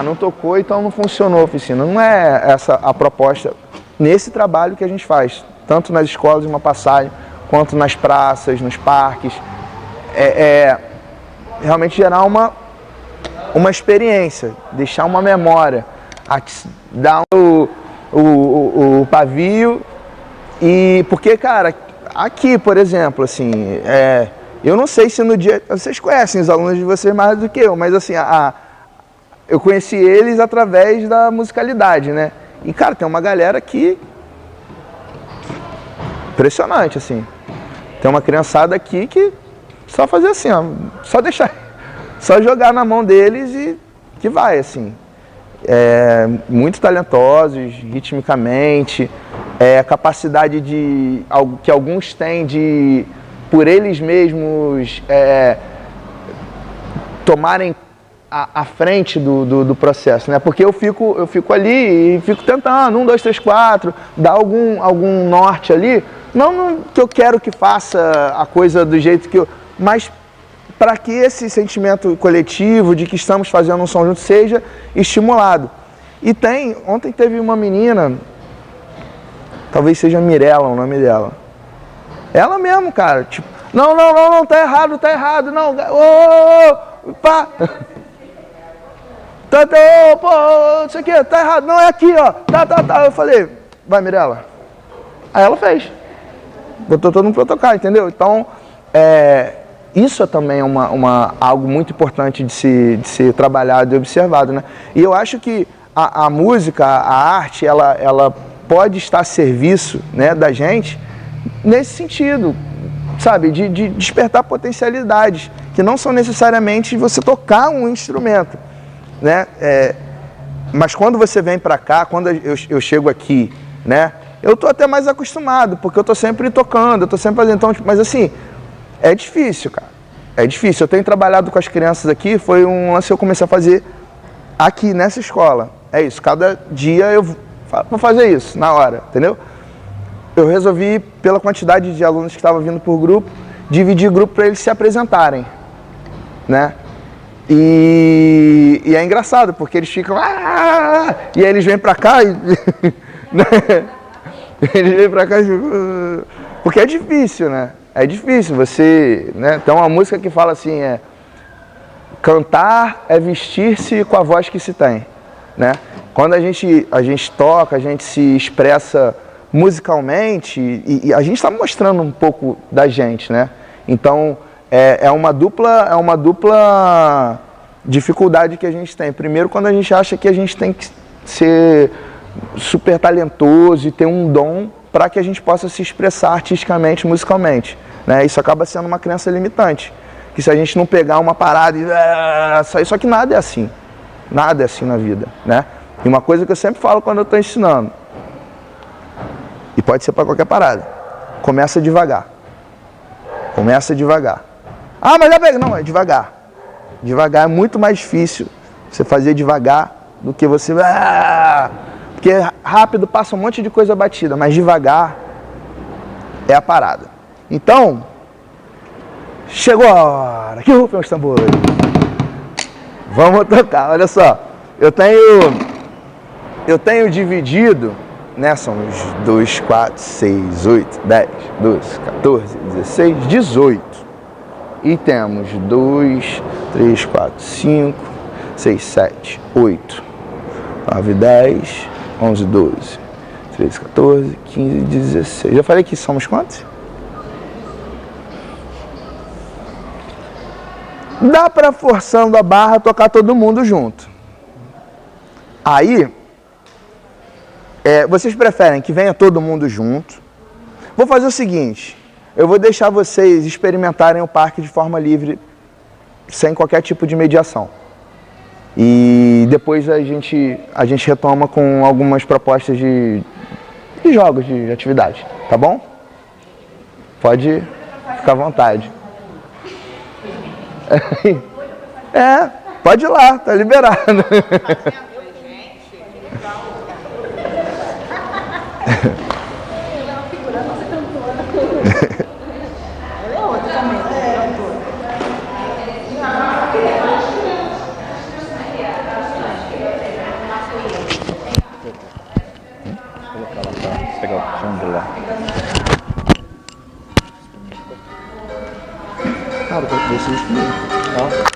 Não tocou, então não funcionou a oficina. Não é essa a proposta nesse trabalho que a gente faz, tanto nas escolas de uma passagem, quanto nas praças, nos parques. Realmente gerar uma experiência, deixar uma memória, dar o pavio. E porque, cara, aqui, por exemplo, assim, eu não sei se no dia... Vocês conhecem os alunos de vocês mais do que eu, mas assim, eu conheci eles através da musicalidade, né? E, cara, tem uma galera aqui impressionante, assim. Tem uma criançada aqui que só fazer assim, ó, só deixar, só jogar na mão deles e que vai, assim. Muito talentosos, ritmicamente, a capacidade que alguns têm de, por eles mesmos, tomarem a frente do processo, né? Porque eu fico ali e fico tentando, 1, 2, 3, 4, dar algum norte ali, não que eu quero que faça a coisa do jeito que eu... Mas para que esse sentimento coletivo de que estamos fazendo um som junto seja estimulado. E ontem teve uma menina, talvez seja Mirella o nome dela. Ela mesmo, cara, tipo, não, tá errado, não, pá. Isso aqui, tá errado, não, é aqui, ó, tá. Eu falei, vai, Mirella. Aí ela fez. Botou todo mundo pra tocar, entendeu? Então, isso também é algo muito importante de ser trabalhado e observado, né? E eu acho que a música, a arte, ela pode estar a serviço, né, da gente nesse sentido, sabe? De despertar potencialidades, que não são necessariamente você tocar um instrumento, né? Mas quando você vem para cá, quando eu chego aqui, né? Eu tô até mais acostumado, porque eu tô sempre tocando, eu tô sempre fazendo, então, mas assim, é difícil, cara. É difícil. Eu tenho trabalhado com as crianças aqui, foi um lance que eu comecei a fazer aqui nessa escola. É isso, cada dia eu vou fazer isso, na hora, entendeu? Eu resolvi, pela quantidade de alunos que estavam vindo por grupo, dividir grupo para eles se apresentarem, né? E é engraçado, porque eles ficam... E aí eles vêm pra cá e... Eles vêm pra cá e ficam... Porque é difícil, né? É difícil você... Né? Tem uma música que fala assim, cantar é vestir-se com a voz que se tem, né? Quando a gente toca, a gente se expressa musicalmente e a gente está mostrando um pouco da gente, né? Então... É uma dupla dificuldade que a gente tem. Primeiro, quando a gente acha que a gente tem que ser super talentoso e ter um dom para que a gente possa se expressar artisticamente, musicalmente, né? Isso acaba sendo uma crença limitante. Que se a gente não pegar uma parada e sair, só que nada é assim. Nada é assim na vida, né? E uma coisa que eu sempre falo quando eu estou ensinando, e pode ser para qualquer parada, começa devagar. Começa devagar. Mas já pega. Não, é devagar. Devagar é muito mais difícil você fazer devagar do que você... Porque rápido passa um monte de coisa batida, mas devagar é a parada. Então, chegou a hora. Que rufem os tambores. Vamos tocar, olha só. Eu tenho dividido, né? São os 2, 4, 6, 8, 10, 12, 14, 16, 18. E temos 2, 3, 4, 5, 6, 7, 8, 9, 10, 11, 12, 13, 14, 15, 16. Já falei que somos quantos? Dá para, forçando a barra, tocar todo mundo junto. Aí, vocês preferem que venha todo mundo junto? Vou fazer o seguinte, eu vou deixar vocês experimentarem o parque de forma livre, sem qualquer tipo de mediação. E depois a gente retoma com algumas propostas de jogos, de atividade, tá bom? Pode ficar à vontade. Pode ir lá, tá liberado. Pegar o fundo lá. Cara, eu deixei isso mesmo. Ó.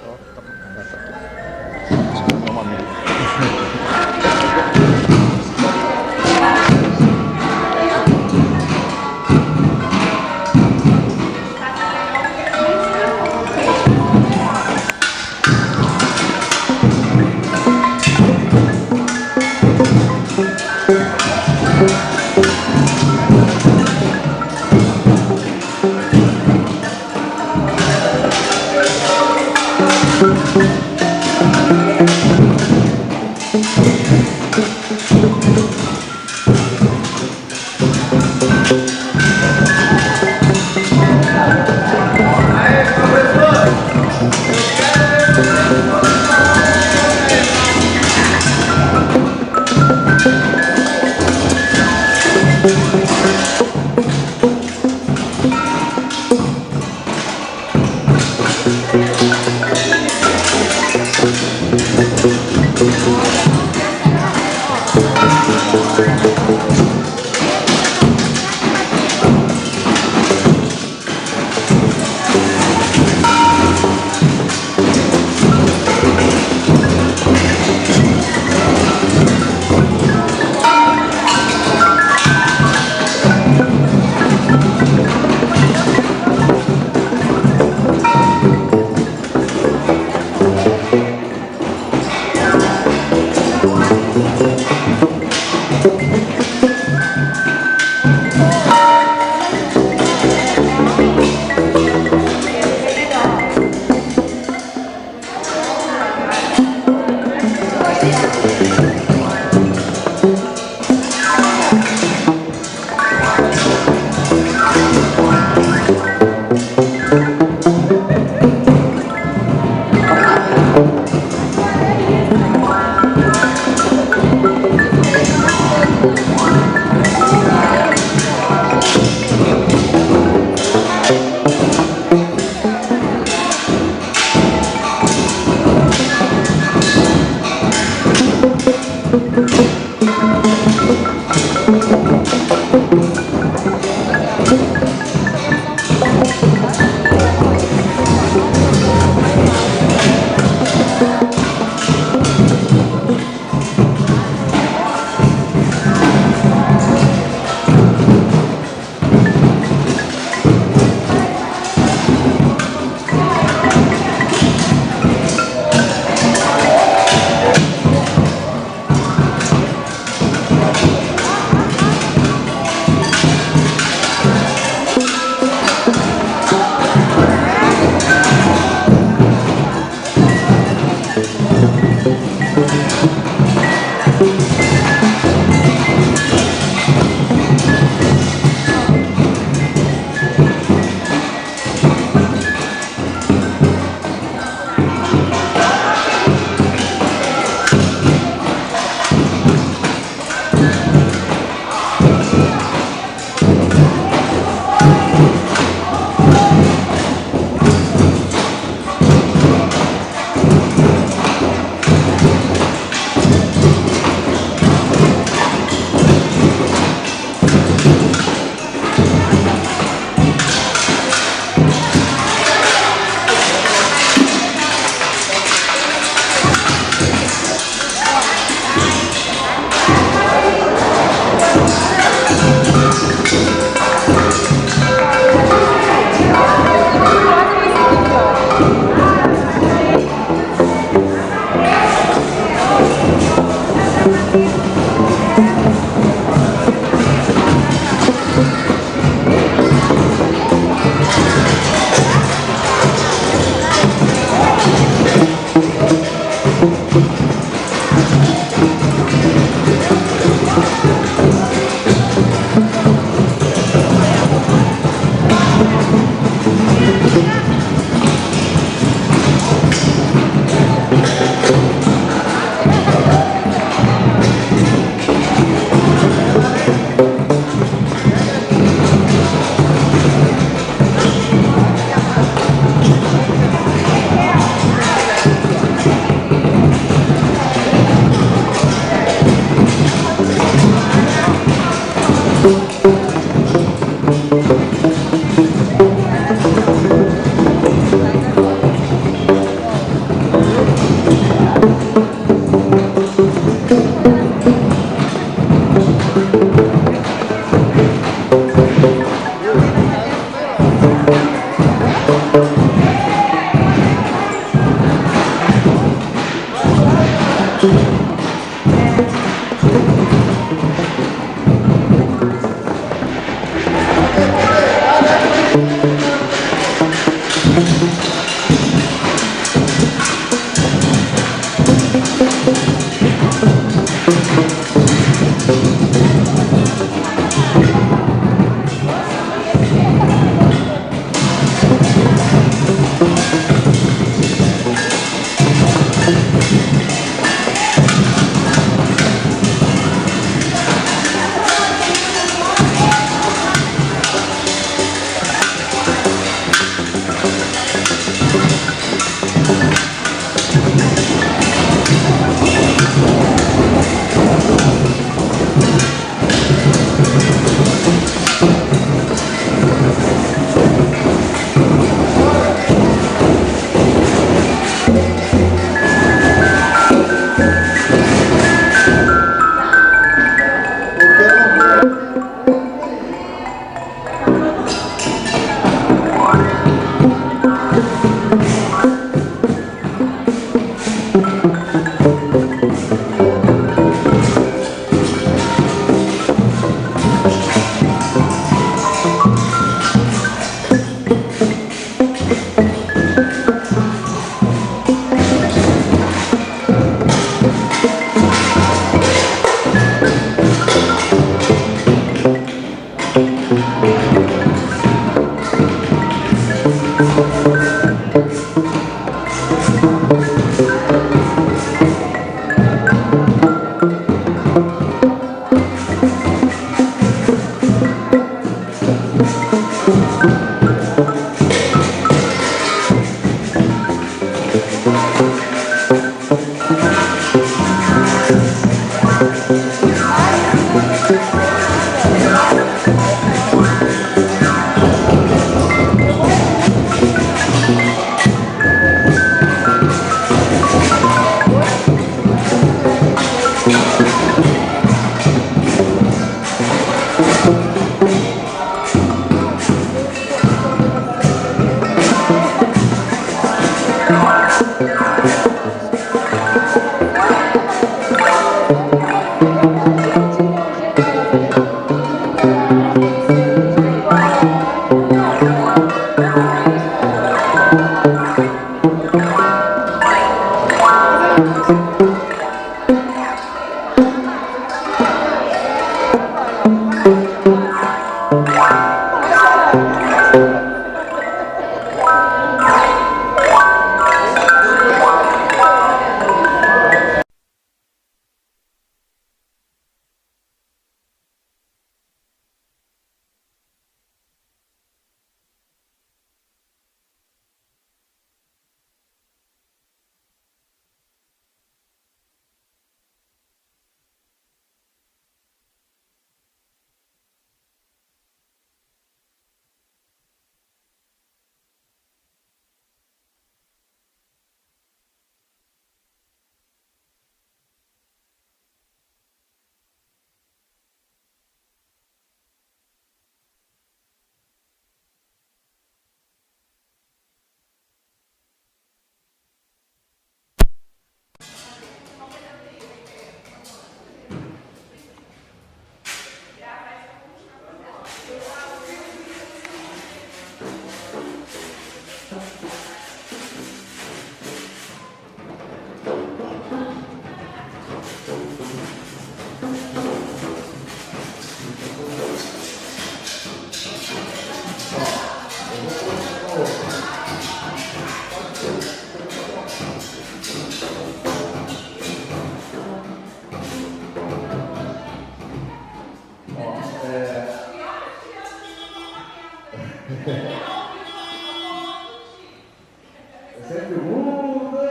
Sempre 1, 2,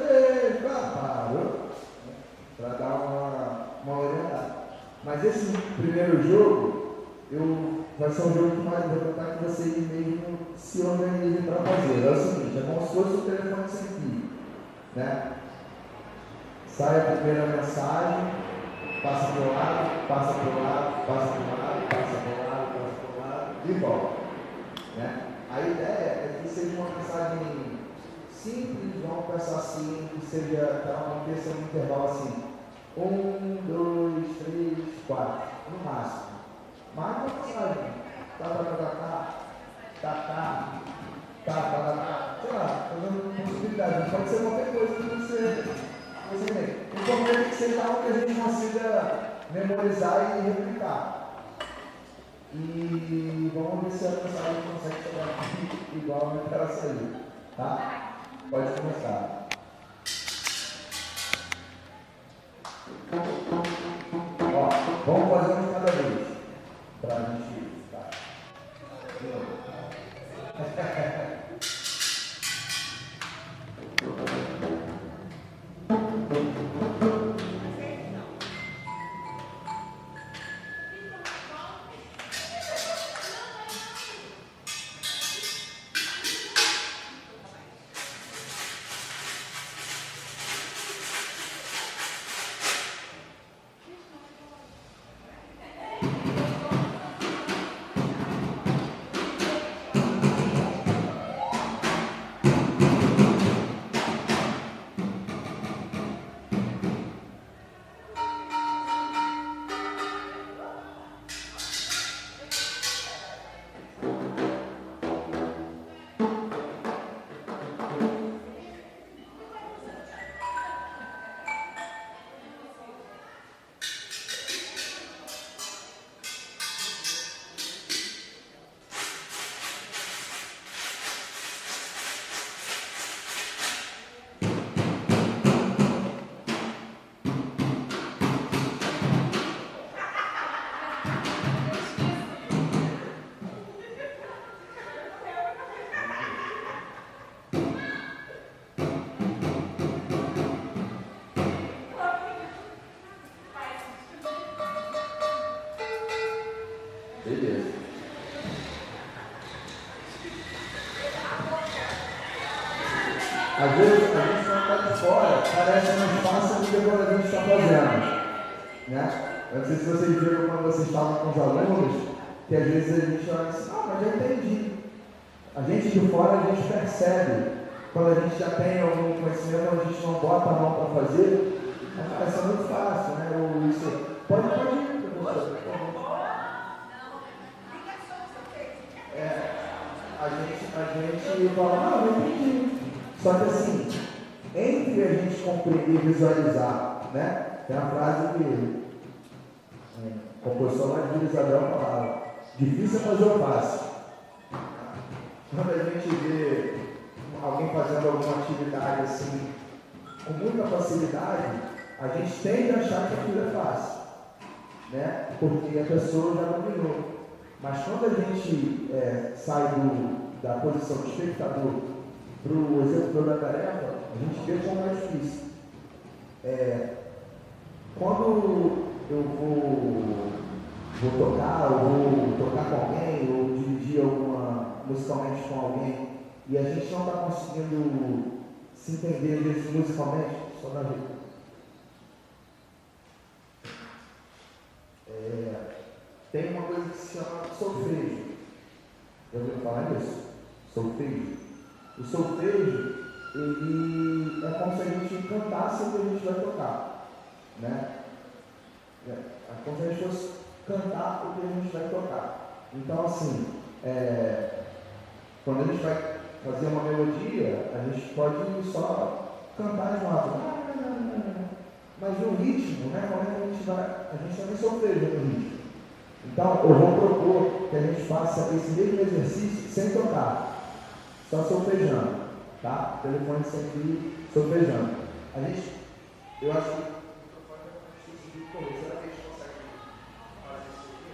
3, 4, parou. Para dar uma orientada. Mas esse primeiro jogo, vai ser um jogo que vai botar que vocês mesmo se organizem para fazer. É o seguinte, é como se fosse o telefone sem fio, né? Sai a primeira mensagem, passa para o lado, passa para o lado, passa para o lado, passa para o lado, passa para o lado e volta, né? A ideia é que seja uma mensagem simples, vamos pensar assim, que seja, que ela aconteça um intervalo assim, 1, 2, 3, 4, no máximo. Mas uma mensagem, estava ser qualquer coisa que você tem. O importante é que seja algo que a gente consiga memorizar e replicar. E vamos ver se a pessoa consegue chegar aqui igual a minha cara sair. Tá? Pode começar. Ó, vamos fazer um de cada vez. Pra gente. Tá. Beleza. Às vezes a gente não está de fora, parece mais fácil do que quando a gente está fazendo. Né? Eu não sei se vocês viram quando vocês estavam com os alunos, que às vezes a gente olha assim, não, mas já entendi. A gente de fora a gente percebe, quando a gente já tem algum conhecimento, a gente não bota a mão para fazer, parece muito fácil, né? Ou isso. Pode ir, professor. A gente fala, não entendi. Só que assim, entre a gente compreender e visualizar, né? Tem a frase que a composição lá de Isabel falava, difícil é fazer o fácil. Quando a gente vê alguém fazendo alguma atividade assim, com muita facilidade, a gente tende a achar que aquilo é fácil, né? Porque a pessoa já dominou. Mas quando a gente sai da posição de espectador para o executor da tarefa, a gente vê como é difícil. Quando eu vou tocar, ou vou tocar com alguém, ou dirigir musicalmente com alguém, e a gente não está conseguindo se entender às vezes musicalmente, só na vida. Tem uma coisa que se chama solfejo. Já ouviu falar nisso? Solfejo. O solfejo, ele é como se a gente cantasse o que a gente vai tocar, né? É como se a gente fosse cantar o que a gente vai tocar. Então, assim, quando a gente vai fazer uma melodia, a gente pode só cantar as notas. Mas no ritmo, né? Quando a gente também solfeja no ritmo. Então, eu vou propor que a gente faça esse mesmo exercício sem tocar, só solfejando, tá? O telefone sempre solfejando. Eu acho que será que a gente consegue fazer isso aqui?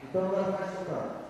Então agora vai tocar.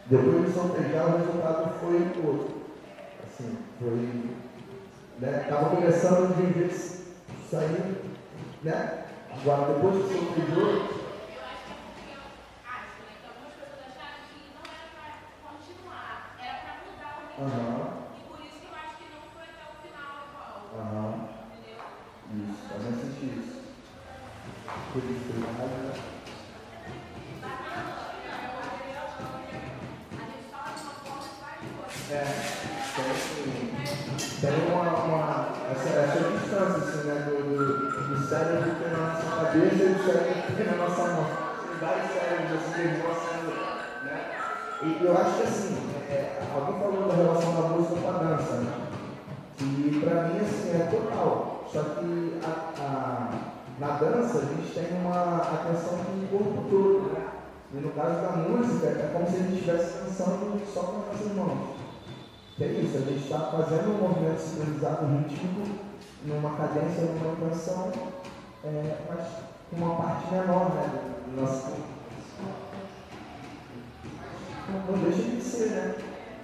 Depois de sortejar, o resultado foi outro. Assim, foi... Estava começando de um jeito sair, né? Agora, depois que sorteou... Isso, também senti isso. Felicidade, né? Tem essa distância, assim, né? Do cérebro que tem na nossa cabeça e do cérebro que tem na nossa mão. Tem vários cérebros assim, né? E eu acho que assim, alguém falou da relação da música com a dança, né? E pra mim assim, é total. Só que na dança a gente tem uma atenção com o corpo todo, né? E no caso da música é como se a gente estivesse dançando só com as nossas mãos. Que é isso, a gente está fazendo um movimento sincronizado rítmico numa cadência, numa canção, mas com uma parte menor, né? Do nosso corpo. Não deixa de ser, né?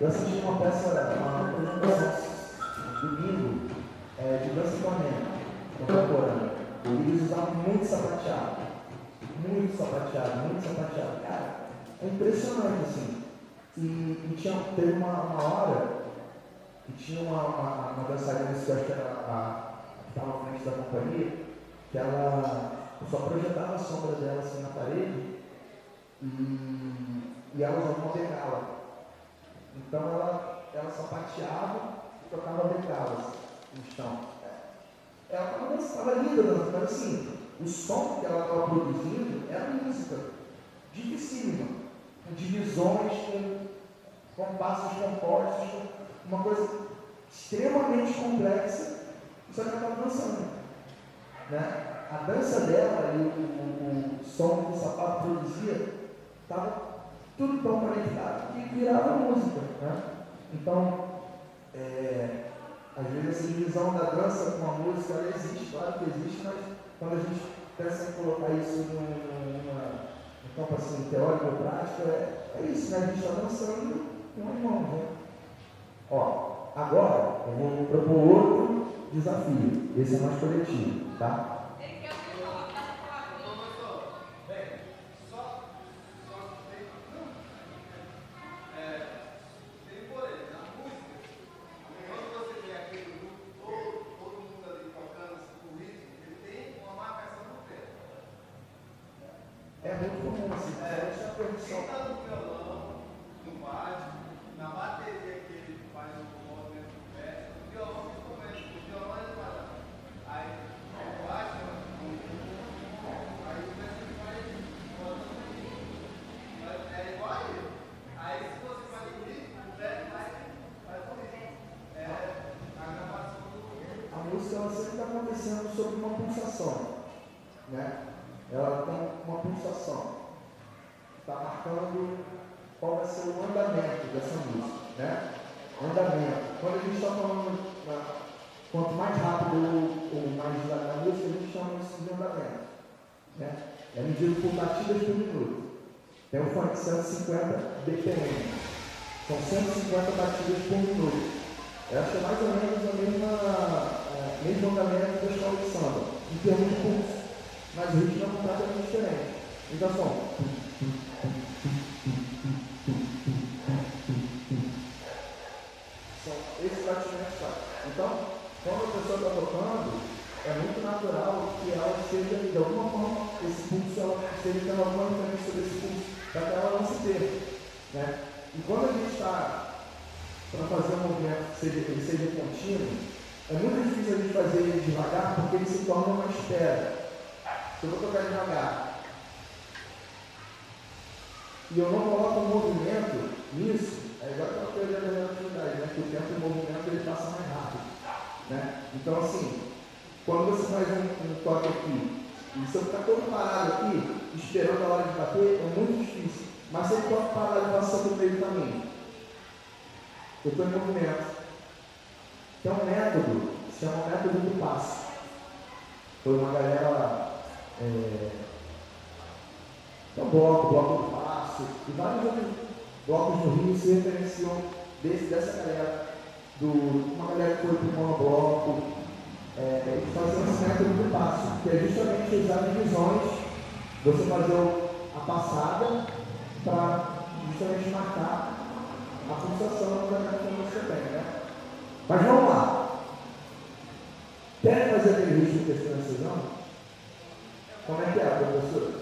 Eu assisti uma peça, uma apresentação domingo de dança flamenca contemporânea. Eles usavam muito sapateado. Muito sapateado. Cara, é impressionante, assim. E teve uma hora que tinha uma dançarina que eu acho que estava à frente da companhia, que ela só projetava a sombra dela assim na parede e ela usava uma bengala. Então ela sapateava e tocava bengalas no chão. Ela estava linda, mas assim, o som que ela estava produzindo era música dificílima, com divisões, com compassos compostos, uma coisa extremamente complexa, só que ela estava dançando. Né? A dança dela e o som que o sapato produzia estava tudo tão conectado que virava música. Né? Então, às vezes essa divisão da dança com a música ela existe, claro que existe, mas quando a gente pensa em colocar isso num campo assim, teórico ou prático, é isso, né? A gente está dançando com as mãos. Né? Ó, agora eu vou propor outro desafio, esse é mais coletivo, tá? É muito comum assim, essa é a permissão. Quem está no violão, no baixo, na bateria que ele faz o movimento do pé, o violão principalmente, o violão é parado. Aí, o baixo, aí o pé você faz, é igual a ele. Aí se você faz o ritmo, o pé faz o ritmo. É a gravação do... A música ela sempre está acontecendo sobre uma pulsação, né? Ela tem uma pulsação, está marcando qual vai ser o andamento dessa música, né? Andamento. Quando a gente está falando, quanto mais rápido ou mais devagar a música, a gente chama isso de andamento, né? É medido por batidas por minuto. Tem um funk 150 BPM, são 150 batidas por minuto. Essa é mais ou menos o mesmo andamento da escola de samba, em termos de pulso. Mas o ritmo é completamente diferente. Então, são esses batimentos só. Então, quando a pessoa está tocando, é muito natural que ela esteja, de alguma forma, esse pulso, ela esteja tendo alguma influência sobre esse pulso, para que ela não se perca. Né? E quando a gente está para fazer um movimento que ele seja contínuo, é muito difícil a gente fazer ele devagar, porque ele se torna uma espera. Se eu vou tocar devagar e eu não coloco um movimento nisso, é igual a teoria da relatividade, né? Que o tempo e o movimento ele passa mais rápido. Né? Então, assim, quando você faz um toque aqui, e se eu ficar todo parado aqui, esperando a hora de bater, é muito difícil. Mas se eu toco parado e passo pelo meio do caminho, eu estou em movimento. Tem um método, se chama o método do passo. Foi uma galera. Tem um bloco do passo, e vários outros blocos no Rio se referenciam dessa galera, uma galera que foi para o monobloco, e fazer esse método do passo, que é justamente usar divisões, você fazer a passada para justamente marcar a pulsação que você tem, né? Mas vamos lá. Querem fazer aquele ritmo que estou ensinando? Como é que é, professor?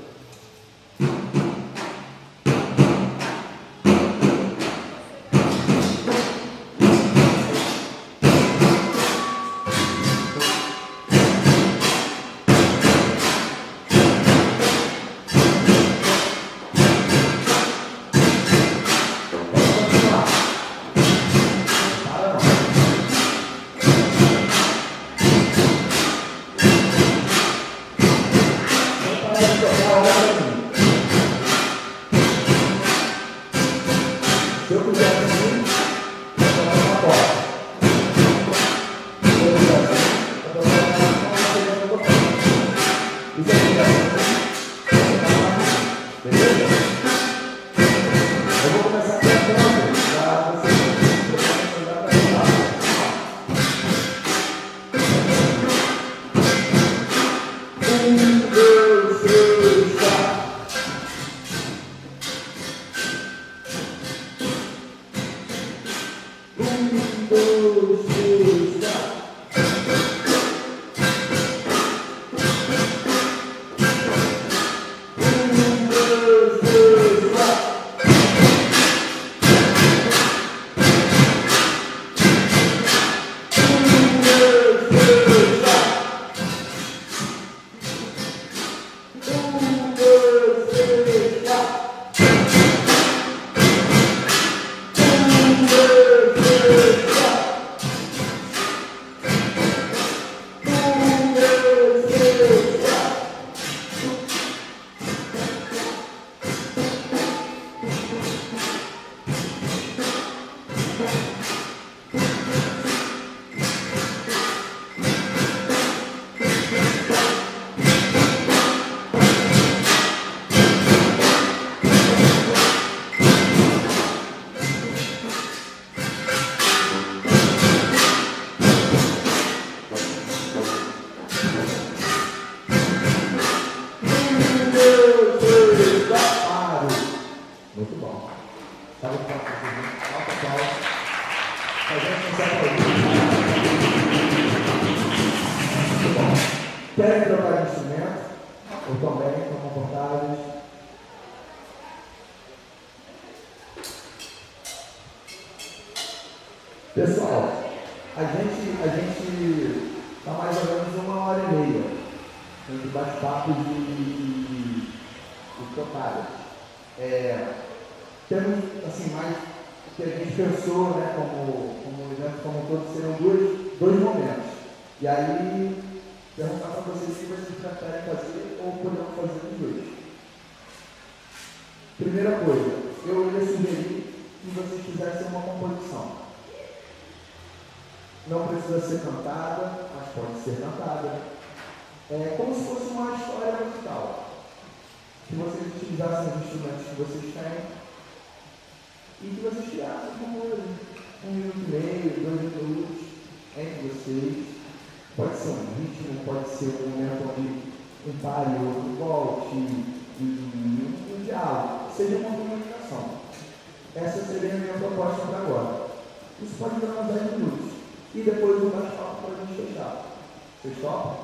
Querem trocar de instrumento? Ou também estão confortáveis? Pessoal, a gente está mais ou menos 1h30 de bate-papo de tocada. Temos, assim, mais que a gente pensou, né, como evento como um todo, serão dois momentos. E aí, perguntar para vocês se vocês preferem fazer ou podemos fazer os dois. Primeira coisa, eu ia sugerir que vocês fizessem uma composição. Não precisa ser cantada, mas pode ser cantada. É como se fosse uma história musical. Que vocês utilizassem os instrumentos que vocês têm e que vocês criassem como 1 minuto e meio, 2 minutos entre vocês. Pode ser um ritmo, pode ser um momento onde um pare e outro volte, e um diálogo, seja uma comunicação. Essa seria a minha proposta para agora. Isso pode durar uns 10 minutos. E depois um bate-papo para a gente fechar. Vocês topam?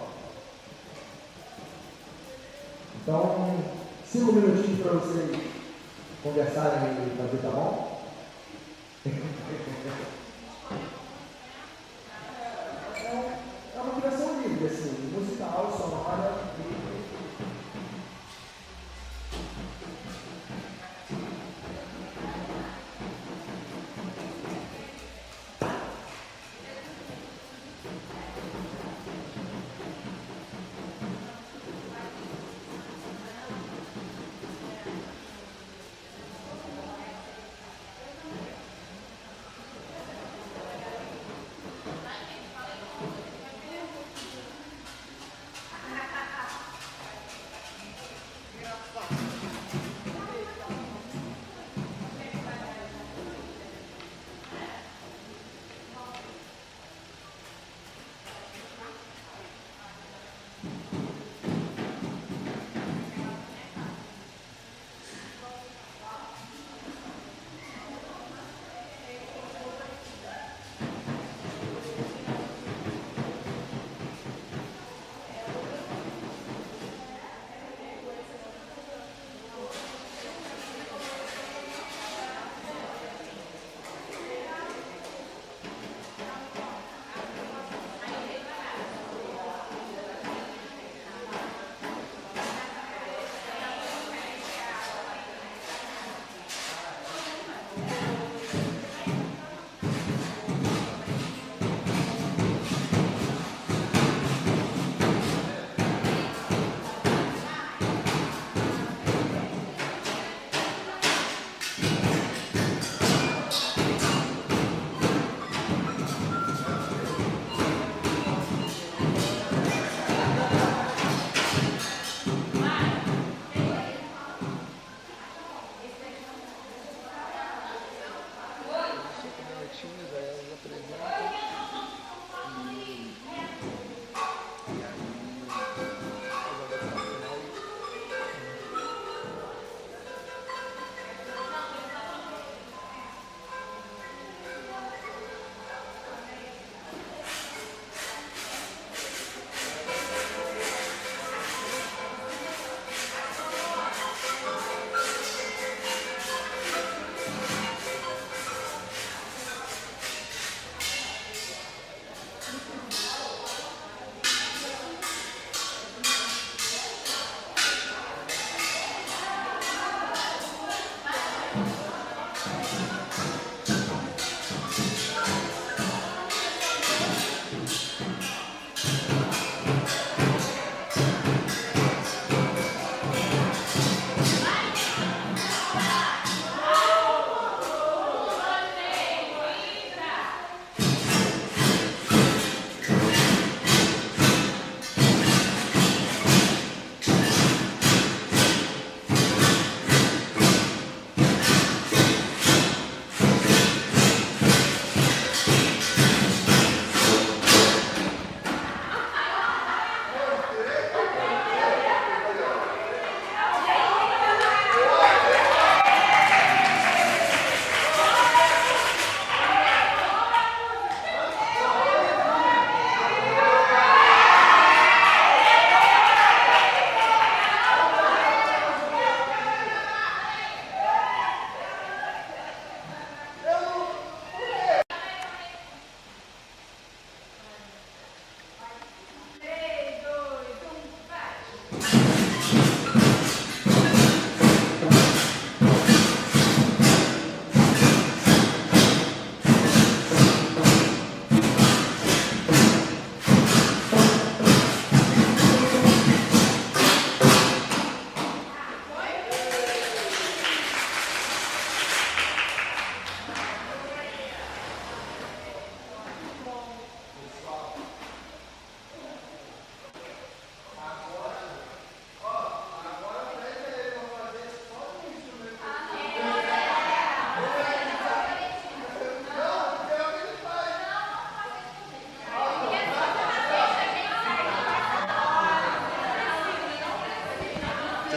Então, 5 minutinhos para vocês conversarem e fazer, tá bom? É uma criação livre, assim, musical, sonora e...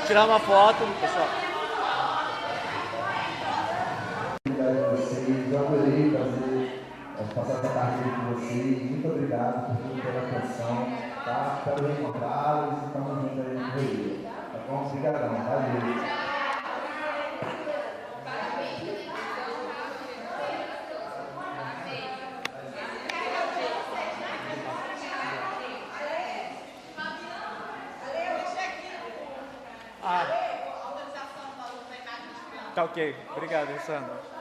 tirar uma foto, pessoal. Vocês, eu adorei passar essa tarde com vocês. Muito obrigado por tudo, pela atenção. Tá? Espero reencontrá-los e estamos juntos aí no Rio. Tá bom? Obrigadão. Valeu. Tá ok. Obrigado, Sandra.